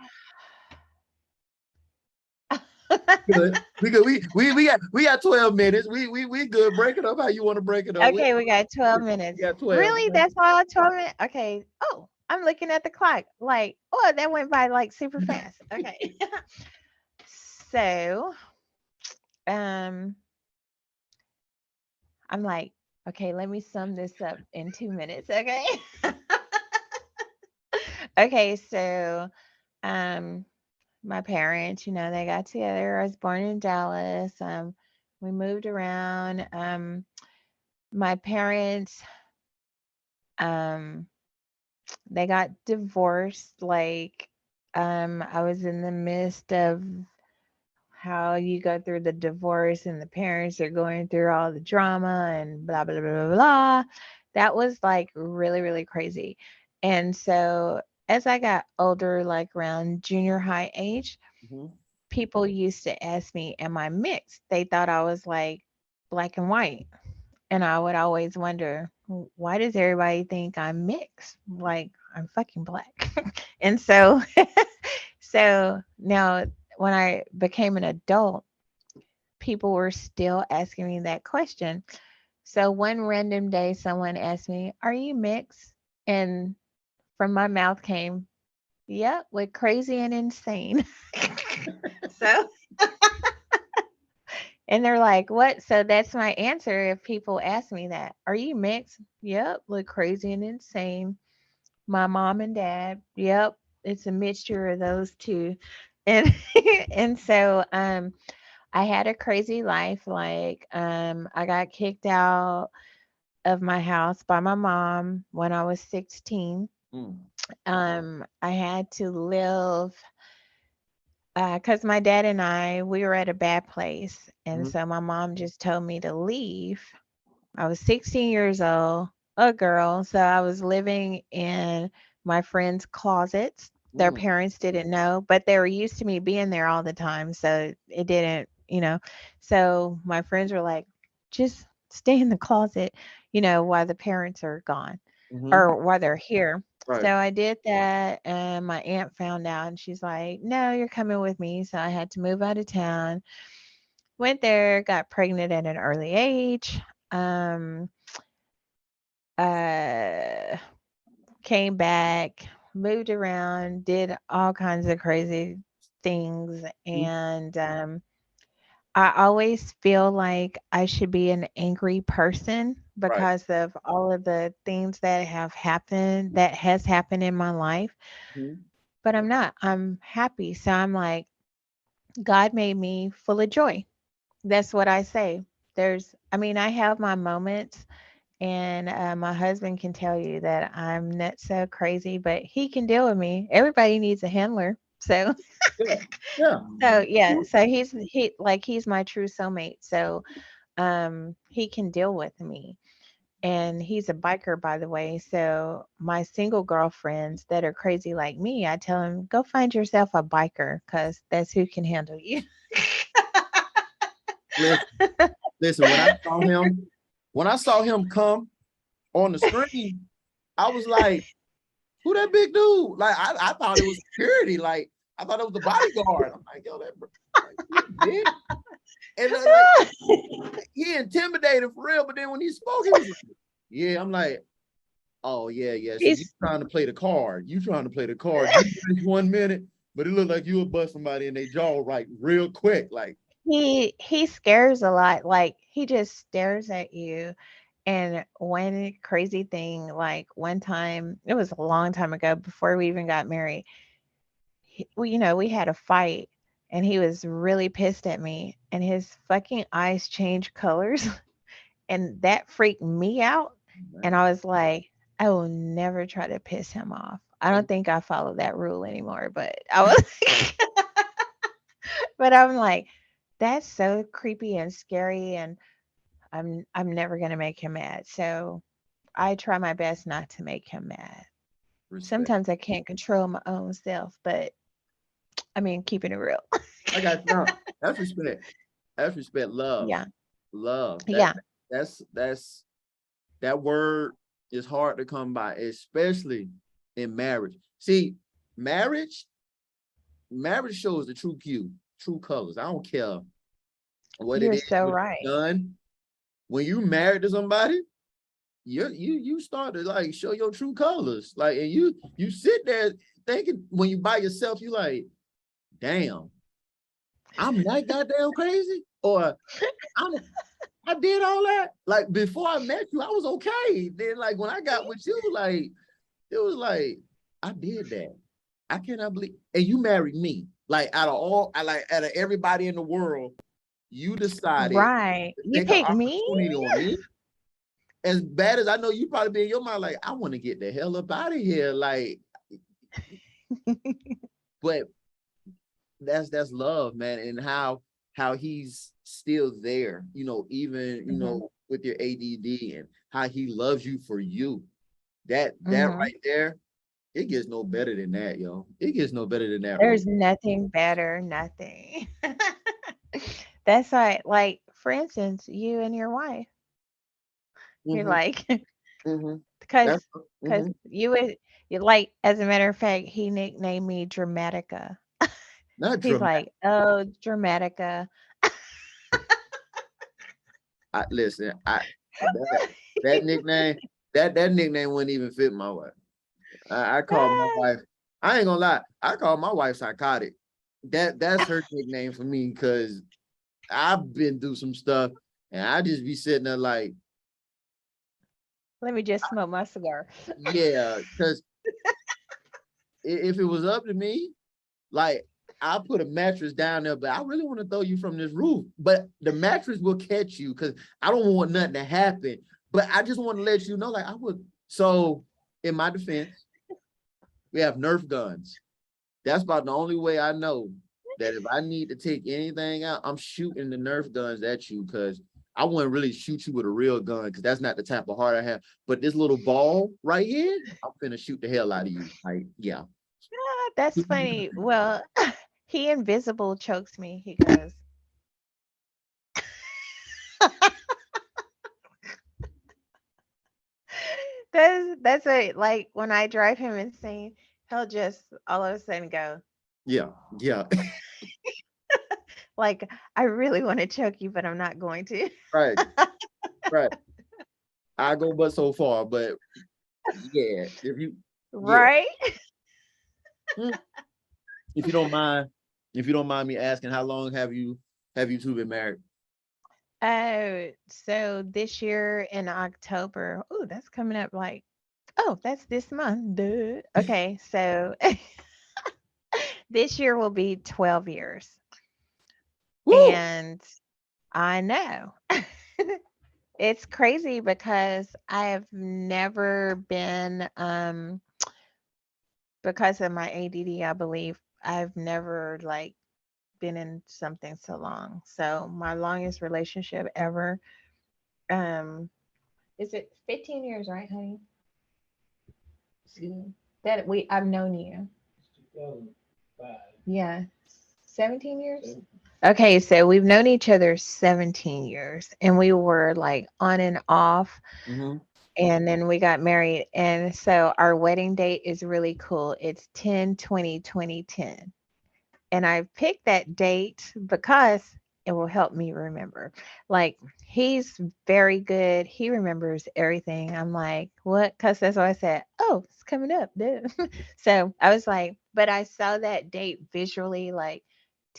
[SPEAKER 2] Good. We got 12 minutes. We good. Break it up how you want to break it up.
[SPEAKER 3] Okay, we got 12
[SPEAKER 2] We
[SPEAKER 3] minutes.
[SPEAKER 2] got 12.
[SPEAKER 3] Really? That's all 12 minutes? Okay. Oh, I'm looking at the clock. Like, oh, that went by like super fast. Okay. So, um, I'm like, okay, let me sum this up in 2 minutes. Okay. Okay. So, um, my parents, they got together. I was born in Dallas. We moved around. My parents, um, they got divorced. Like, I was in the midst of how you go through the divorce and the parents are going through all the drama and blah blah blah blah blah. That was like really, really crazy. And so as I got older, like around junior high age,
[SPEAKER 2] Mhm.
[SPEAKER 3] people used to ask me, am I mixed? They thought I was like black and white. And I would always wonder, why does everybody think I'm mixed? Like I'm fucking black. And so so now when I became an adult, people were still asking me that question. So one random day someone asked me, "Are you mixed?" And from my mouth came, "Yep, with crazy and insane." So and they're like, "What?" So that's my answer if people ask me that. Are you mixed? Yep, with crazy and insane. My mom and dad. Yep, it's a mixture of those two. And and so I had a crazy life. Like I got kicked out of my house by my mom when I was 16.
[SPEAKER 2] Mm.
[SPEAKER 3] I had to live because my dad and we were at a bad place. And
[SPEAKER 2] Mhm.
[SPEAKER 3] so my mom just told me to leave. I was 16 years old, a girl. So I was living in my friends' closets. Their
[SPEAKER 2] Mm.
[SPEAKER 3] parents didn't know, but they were used to me being there all the time. So it didn't. So my friends were like, just stay in the closet, while the parents are gone
[SPEAKER 2] Mhm.
[SPEAKER 3] or while they're here. So
[SPEAKER 2] Right.
[SPEAKER 3] I did that, and my aunt found out, and she's like, "No, you're coming with me." So I had to move out of town. Went there, got pregnant at an early age. Um, uh, Came back, moved around, did all kinds of crazy things,
[SPEAKER 2] Mhm.
[SPEAKER 3] and I always feel like I should be an angry person
[SPEAKER 2] Right.
[SPEAKER 3] because of all of the things that has happened in my life,
[SPEAKER 2] Mhm.
[SPEAKER 3] but I'm not. I'm happy. So I'm like, God made me full of joy. That's what I say. I have my moments, and my husband can tell you that I'm not so crazy, but he can deal with me. Everybody needs a handler. So,
[SPEAKER 2] Yeah. Yeah.
[SPEAKER 3] so yeah, so he's my true soulmate. So, he can deal with me. And he's a biker, by the way. So my single girlfriends that are crazy like me, I tell them, go find yourself a biker because that's who can handle you.
[SPEAKER 2] Listen, listen. When I saw him come on the screen, I was like, "Who that big dude?" Like, I thought it was security. Like, I thought it was the bodyguard. I'm like, "Yo, that like, he big." And like, he intimidated for real. But then when he spoke, he was like, "Yeah." I'm like, "Oh yeah, yeah." So you
[SPEAKER 3] he's
[SPEAKER 2] trying to play the card? You trying to play the card? You finish 1 minute, but it looked like you would bust somebody in their jaw right real quick. Like,
[SPEAKER 3] he scares a lot. Like he just stares at you. And one crazy thing, like one time, it was a long time ago before we even got married. We had a fight, and he was really pissed at me, and his fucking eyes changed colors, and that freaked me out. And
[SPEAKER 2] man.
[SPEAKER 3] I was like, I will never try to piss him off. I don't think I follow that rule anymore, but I was, but I'm like, that's so creepy and scary, and I'm never gonna make him mad. So I try my best not to make him mad.
[SPEAKER 2] Respect.
[SPEAKER 3] Sometimes I can't control my own self, but I mean, keeping it real.
[SPEAKER 2] I got you. No, that's respect. That's respect. Love,
[SPEAKER 3] Yeah,
[SPEAKER 2] love.
[SPEAKER 3] yeah,
[SPEAKER 2] That's that word is hard to come by, especially in marriage. See, marriage, marriage shows the true hue, true colors. I don't care what it
[SPEAKER 3] you're
[SPEAKER 2] is,
[SPEAKER 3] so
[SPEAKER 2] what
[SPEAKER 3] right.
[SPEAKER 2] you've done. When you married to somebody, you start to like show your true colors. Like, and you sit there thinking when you by yourself, you like, damn, I'm that goddamn crazy, or I'm I did all that. Like before I met you, I was okay. Then like when I got with you, like it was like I did that. I cannot believe, and you married me. Like out of everybody in the world, you decided
[SPEAKER 3] Right.
[SPEAKER 2] to
[SPEAKER 3] You
[SPEAKER 2] take an
[SPEAKER 3] pick me?
[SPEAKER 2] opportunity on me. As bad as I know you probably be in your mind, like, I want to get the hell up out of here. Like, but that's love, man, and how he's still there, even
[SPEAKER 3] Hmm.
[SPEAKER 2] with your ADD, and how he loves you for you. That
[SPEAKER 3] Hmm.
[SPEAKER 2] right there, it gets no better than that, yo. It gets no better than that, Robi.
[SPEAKER 3] There's nothing better, nothing. That's like, for instance, you and your wife, you're
[SPEAKER 2] Mm-hmm.
[SPEAKER 3] like,
[SPEAKER 2] Mm-hmm.
[SPEAKER 3] because
[SPEAKER 2] That's
[SPEAKER 3] because
[SPEAKER 2] mm-hmm.
[SPEAKER 3] you would, you like, as a matter of fact, he nicknamed me Dramatica.
[SPEAKER 2] Not
[SPEAKER 3] He's
[SPEAKER 2] dramatic.
[SPEAKER 3] like, oh, Dramatica.
[SPEAKER 2] Listen, that, that nickname, that nickname wouldn't even fit my wife. I call my wife. I ain't gonna lie. I call my wife psychotic. That's her nickname for me because I've been through some stuff, and I just be sitting there like,
[SPEAKER 3] Let me just smoke my cigar.
[SPEAKER 2] yeah. Because if it was up to me, like, I'll put a mattress down there, but I really want to throw you from this roof. But the mattress will catch you because I don't want nothing to happen. But I just want to let you know, like, I would. So, in my defense, we have Nerf guns. That's about the only way I know that if I need to take anything out, I'm shooting the Nerf guns at you because I wouldn't really shoot you with a real gun because that's not the type of heart I have. But this little ball right here, I'm finna shoot the hell out of you. Like, yeah.
[SPEAKER 3] That's funny. Well, he invisible chokes me. He goes, that's a, like, when I drive him insane, he'll just all of a sudden go,
[SPEAKER 2] Yeah, yeah,
[SPEAKER 3] like, I really want to choke you, but I'm not going to.
[SPEAKER 2] right, right. I go but so far, but yeah, yeah.
[SPEAKER 3] Right?
[SPEAKER 2] Hmm. If you don't mind, if you don't mind me asking, how long have you two been married?
[SPEAKER 3] Oh, so this year in October, oh, that's coming up like, oh, that's this month. Duh. Okay, so this year will be 12 years.
[SPEAKER 2] Woo!
[SPEAKER 3] And I know. It's crazy because I have never been, because of my ADD, I believe I've never like been in something so long. So my longest relationship ever, um, is it 15 years, right, honey? Excuse me. That I've known you. Yeah. 17 years? Okay, so we've known each other 17 years and we were like on and off,
[SPEAKER 2] Mm-hmm.
[SPEAKER 3] and then we got married, and so our wedding date is really cool. It's 10/20/2010. And I picked that date because it will help me remember. Like, he's very good. He remembers everything. I'm like, what? Because that's why I said, oh, it's coming up. Duh. So I was like, but I saw that date visually, like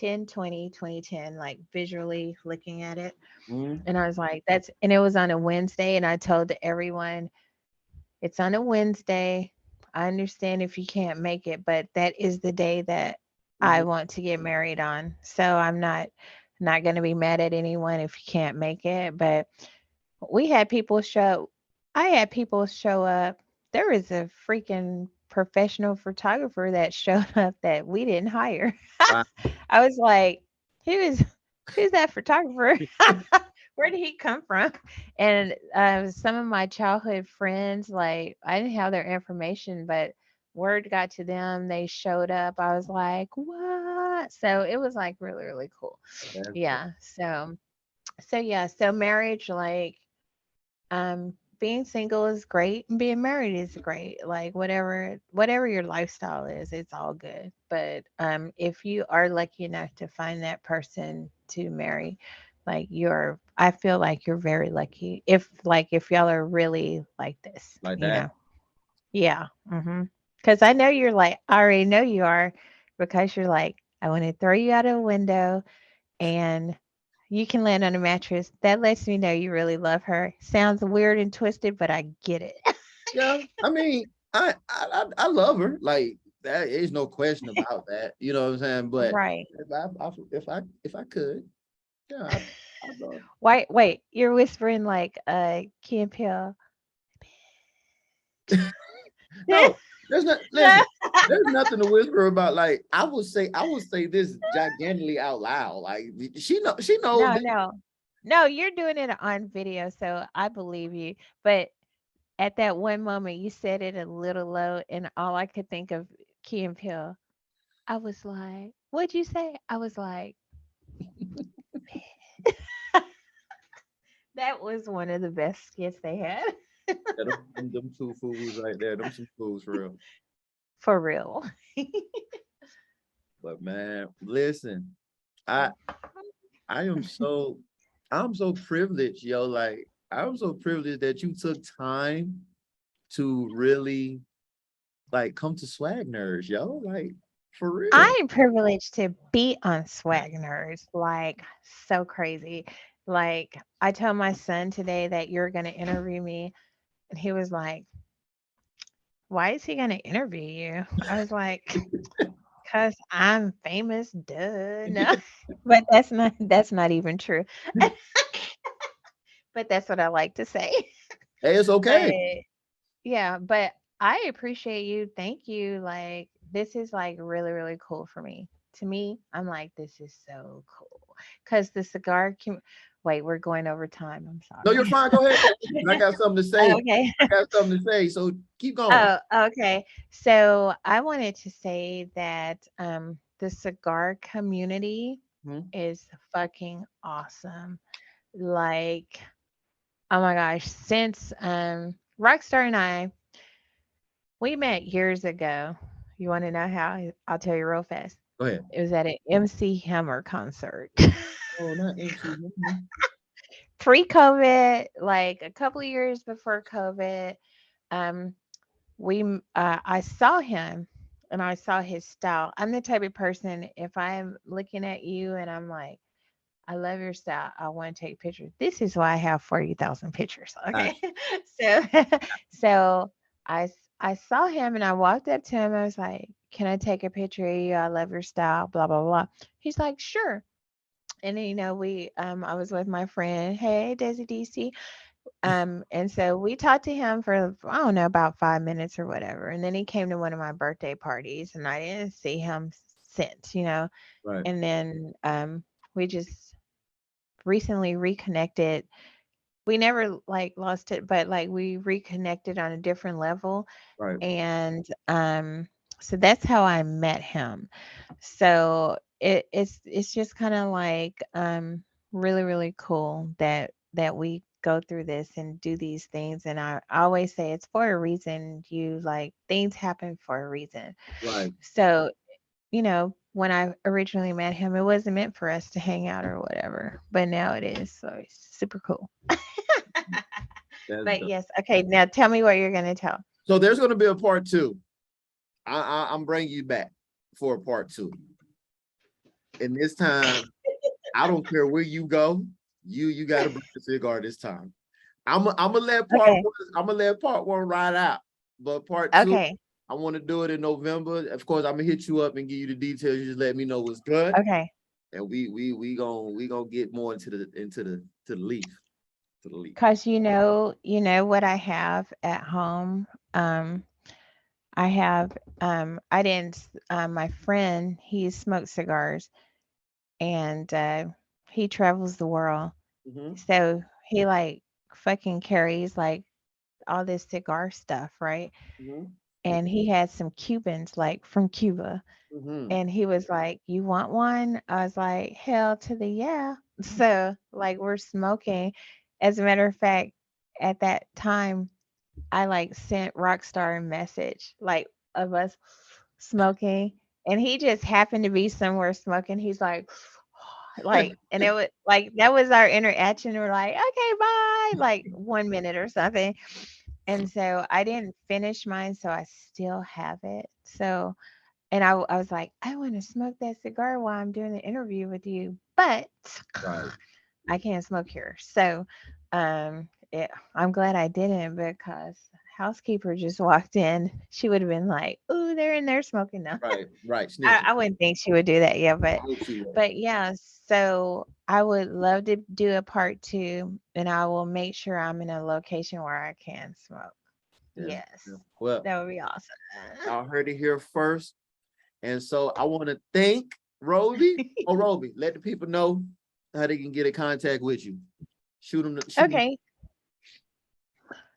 [SPEAKER 3] 10/20/2010, like visually looking at it.
[SPEAKER 2] Mm-hmm.
[SPEAKER 3] And I was like, and it was on a Wednesday. And I told everyone, it's on a Wednesday. I understand if you can't make it, but that is the day that I
[SPEAKER 2] Mm-hmm.
[SPEAKER 3] want to get married on. So I'm not going to be mad at anyone if you can't make it, but we had people show I had people show up. There was a freaking professional photographer that showed up that we didn't hire.
[SPEAKER 2] Wow.
[SPEAKER 3] I was like, who's that photographer? Where did he come from? And some of my childhood friends, like, I didn't have their information, but word got to them. They showed up. I was like, what? So it was like really, really cool.
[SPEAKER 2] That's
[SPEAKER 3] Yeah. So yeah. So marriage, like, being single is great and being married is great. Like, whatever your lifestyle is, it's all good. But if you are lucky enough to find that person to marry, like, I feel like you're very lucky if y'all are really like this,
[SPEAKER 2] like
[SPEAKER 3] you
[SPEAKER 2] that.
[SPEAKER 3] know. Yeah. Mhm. Cuz I know you're like, I already know you are, because you're like, I want to throw you out a window and you can land on a mattress. That lets me know you really love her. Sounds weird and twisted, but I get it.
[SPEAKER 2] Yeah, I mean, I love her. Like, That is no question about that. You know what I'm saying? But
[SPEAKER 3] Right.
[SPEAKER 2] if I could, yeah, I know.
[SPEAKER 3] Wait, you're whispering like Key and Peele.
[SPEAKER 2] No, there's not. Listen, there's nothing to whisper about. Like I would say this gigantically out loud. Like she knows
[SPEAKER 3] No,
[SPEAKER 2] that.
[SPEAKER 3] no. No, you're doing it on video, so I believe you. But at that one moment, you said it a little low, and all I could think of Key and Peele. I was like, "What'd you say?" I was like, that was one of the best skits they had.
[SPEAKER 2] Yeah, them two fools right there. Them some fools for real.
[SPEAKER 3] For real.
[SPEAKER 2] But man, listen, I I am so I'm so privileged, yo. Like I'm so privileged that you took time to really like come to Swag Nerds, yo. Like for real.
[SPEAKER 3] I am privileged to be on Swag Nerds, like so crazy. Like I told my son today that you're gonna interview me, and he was like, "Why is he gonna interview you?" I was like, "Cause I'm famous, duh." No, but that's not even true. But that's what I like to say.
[SPEAKER 2] Hey, it's
[SPEAKER 3] But
[SPEAKER 2] okay.
[SPEAKER 3] yeah, but I appreciate you. Thank you. Like this is like really, really cool for me. To me, I'm like, this is so cool. Cause the cigar wait, we're going over time. I'm
[SPEAKER 2] No, you're
[SPEAKER 3] sorry.
[SPEAKER 2] fine. Go ahead. I got something to say.
[SPEAKER 3] Okay.
[SPEAKER 2] I got something to say. So keep going.
[SPEAKER 3] Oh, okay. So I wanted to say that the cigar community
[SPEAKER 2] Mhm.
[SPEAKER 3] is fucking awesome. Like, oh my gosh, since Rockstar and I we met years ago. You want to know how? I'll tell you real fast.
[SPEAKER 2] Go ahead.
[SPEAKER 3] It was at an MC Hammer concert.
[SPEAKER 2] Oh, not MC.
[SPEAKER 3] Pre-COVID, like a couple of years before COVID, um, I saw him and I saw his style. I'm the type of person if I'm looking at you and I'm like, I love your style. I want to take pictures. This is why I have 40,000 pictures. Okay.
[SPEAKER 2] Gotcha.
[SPEAKER 3] So, so I saw him and I walked up to him. I was like, can I take a picture of you? I love your style, blah, blah, blah. He's like, sure. And then, I was with my friend, hey, Desi DC. And so we talked to him for, I don't know, about 5 minutes or whatever. And then he came to one of my birthday parties and I didn't see him since.
[SPEAKER 2] Right.
[SPEAKER 3] And then, we just recently reconnected. We never like lost it, but like we reconnected on a different level.
[SPEAKER 2] Right.
[SPEAKER 3] And so that's how I met him. So it's just kind of like really, really cool that we go through this and do these things. And I always say it's for a reason. You like things happen for a reason.
[SPEAKER 2] Right.
[SPEAKER 3] So when I originally met him, it wasn't meant for us to hang out or whatever, but now it is. So it's super cool.
[SPEAKER 2] That's
[SPEAKER 3] But
[SPEAKER 2] dope.
[SPEAKER 3] yes, okay. Now tell me what you're gonna tell.
[SPEAKER 2] So there's going to be a part two. I'm bringing you back for a part two. And this time, I don't care where you go. You got to bring the cigar this time. I'm gonna let part
[SPEAKER 3] Okay.
[SPEAKER 2] one. I'm gonna let part one ride out. But part two,
[SPEAKER 3] Okay.
[SPEAKER 2] I want to do it in November. Of course, I'm gonna hit you up and give you the details. You just let me know what's good,
[SPEAKER 3] Okay.
[SPEAKER 2] and we gonna get more into the leaf to the leaf.
[SPEAKER 3] Cause you know what I have at home. Um, I have I didn't my friend, he smokes cigars and he travels the world.
[SPEAKER 2] Mm-hmm.
[SPEAKER 3] So he like fucking carries like all this cigar stuff, right?
[SPEAKER 2] Mm-hmm.
[SPEAKER 3] And he had some Cubans like from Cuba.
[SPEAKER 2] Mm-hmm.
[SPEAKER 3] And he was like, "You want one?" I was like, "Hell to the yeah." So, like, we're smoking. As a matter of fact, at that time, I like sent Rockstar a message, like, of us smoking. And he just happened to be somewhere smoking. He's like, and it was like, that was our interaction. We're like, okay, bye, like 1 minute or something. And so I didn't finish mine. So I still have it. So, and I was like, I want to smoke that cigar while I'm doing the interview with you, but
[SPEAKER 2] Right.
[SPEAKER 3] I can't smoke here. So I'm glad I didn't because housekeeper just walked in, she would have been like, "Ooh, they're in there smoking now."
[SPEAKER 2] Right.
[SPEAKER 3] I,
[SPEAKER 2] Sniffing.
[SPEAKER 3] I wouldn't think she would do that, yeah,
[SPEAKER 2] I hope she would.
[SPEAKER 3] but yeah, so I would love to do a part two, and I will make sure I'm in a location where I can smoke.
[SPEAKER 2] Yeah.
[SPEAKER 3] Yes,
[SPEAKER 2] Yeah. Well,
[SPEAKER 3] that would be awesome.
[SPEAKER 2] y'all heard it here first. And so I want to thank Roby. Oh, Roby, let the people know how they can get in contact with you. Shoot them. Shoot 'em.
[SPEAKER 3] Okay,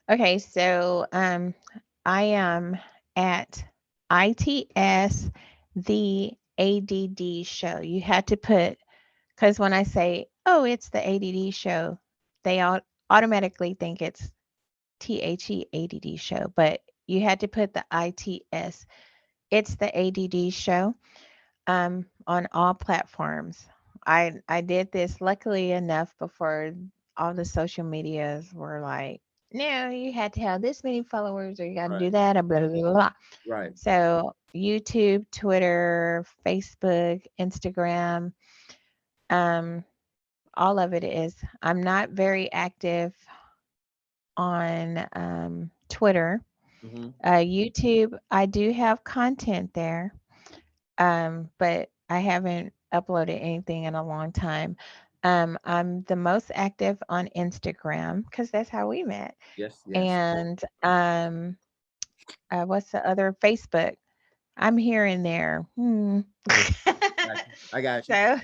[SPEAKER 3] okay, so I am at ITS the ADD show. You had to put, because when I say, oh, it's the ADD show, they all automatically think it's THE ADD show, but you had to put the ITS. It's the ADD show on all platforms. I did this luckily enough before all the social medias were like, no, you had to have this many followers or you got to
[SPEAKER 2] Right.
[SPEAKER 3] do that, or blah, blah, blah, blah.
[SPEAKER 2] Right.
[SPEAKER 3] So YouTube, Twitter, Facebook, Instagram, um, all of it is. I'm not very active on Twitter.
[SPEAKER 2] Mm-hmm.
[SPEAKER 3] YouTube, I do have content there, but I haven't uploaded anything in a long time. I'm the most active on Instagram because that's how we met.
[SPEAKER 2] Yes. Yes.
[SPEAKER 3] And what's the other? Facebook. I'm here and there.
[SPEAKER 2] I got you.
[SPEAKER 3] So,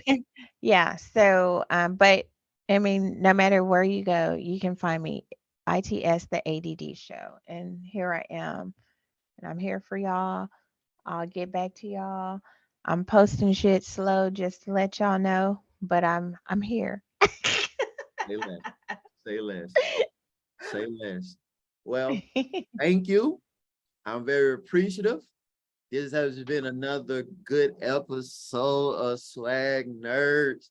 [SPEAKER 3] yeah. So, but I mean, no matter where you go, you can find me. ITS the ADD show, and here I am, and I'm here for y'all. I'll get back to y'all. I'm posting shit slow just to let y'all know, but I'm here.
[SPEAKER 2] Say less. Say less. Say less. Well, thank you. I'm very appreciative. This has been another good episode of Swag Nerds.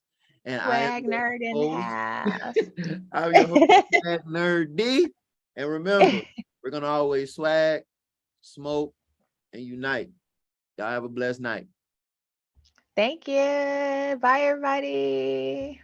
[SPEAKER 2] And I am
[SPEAKER 3] Swag
[SPEAKER 2] your
[SPEAKER 3] nerd in the
[SPEAKER 2] host.
[SPEAKER 3] house.
[SPEAKER 2] I'm your host, Swag Nerd D. And remember, we're gonna always swag, smoke, and unite. Y'all have a blessed night.
[SPEAKER 3] Thank you. Bye, everybody.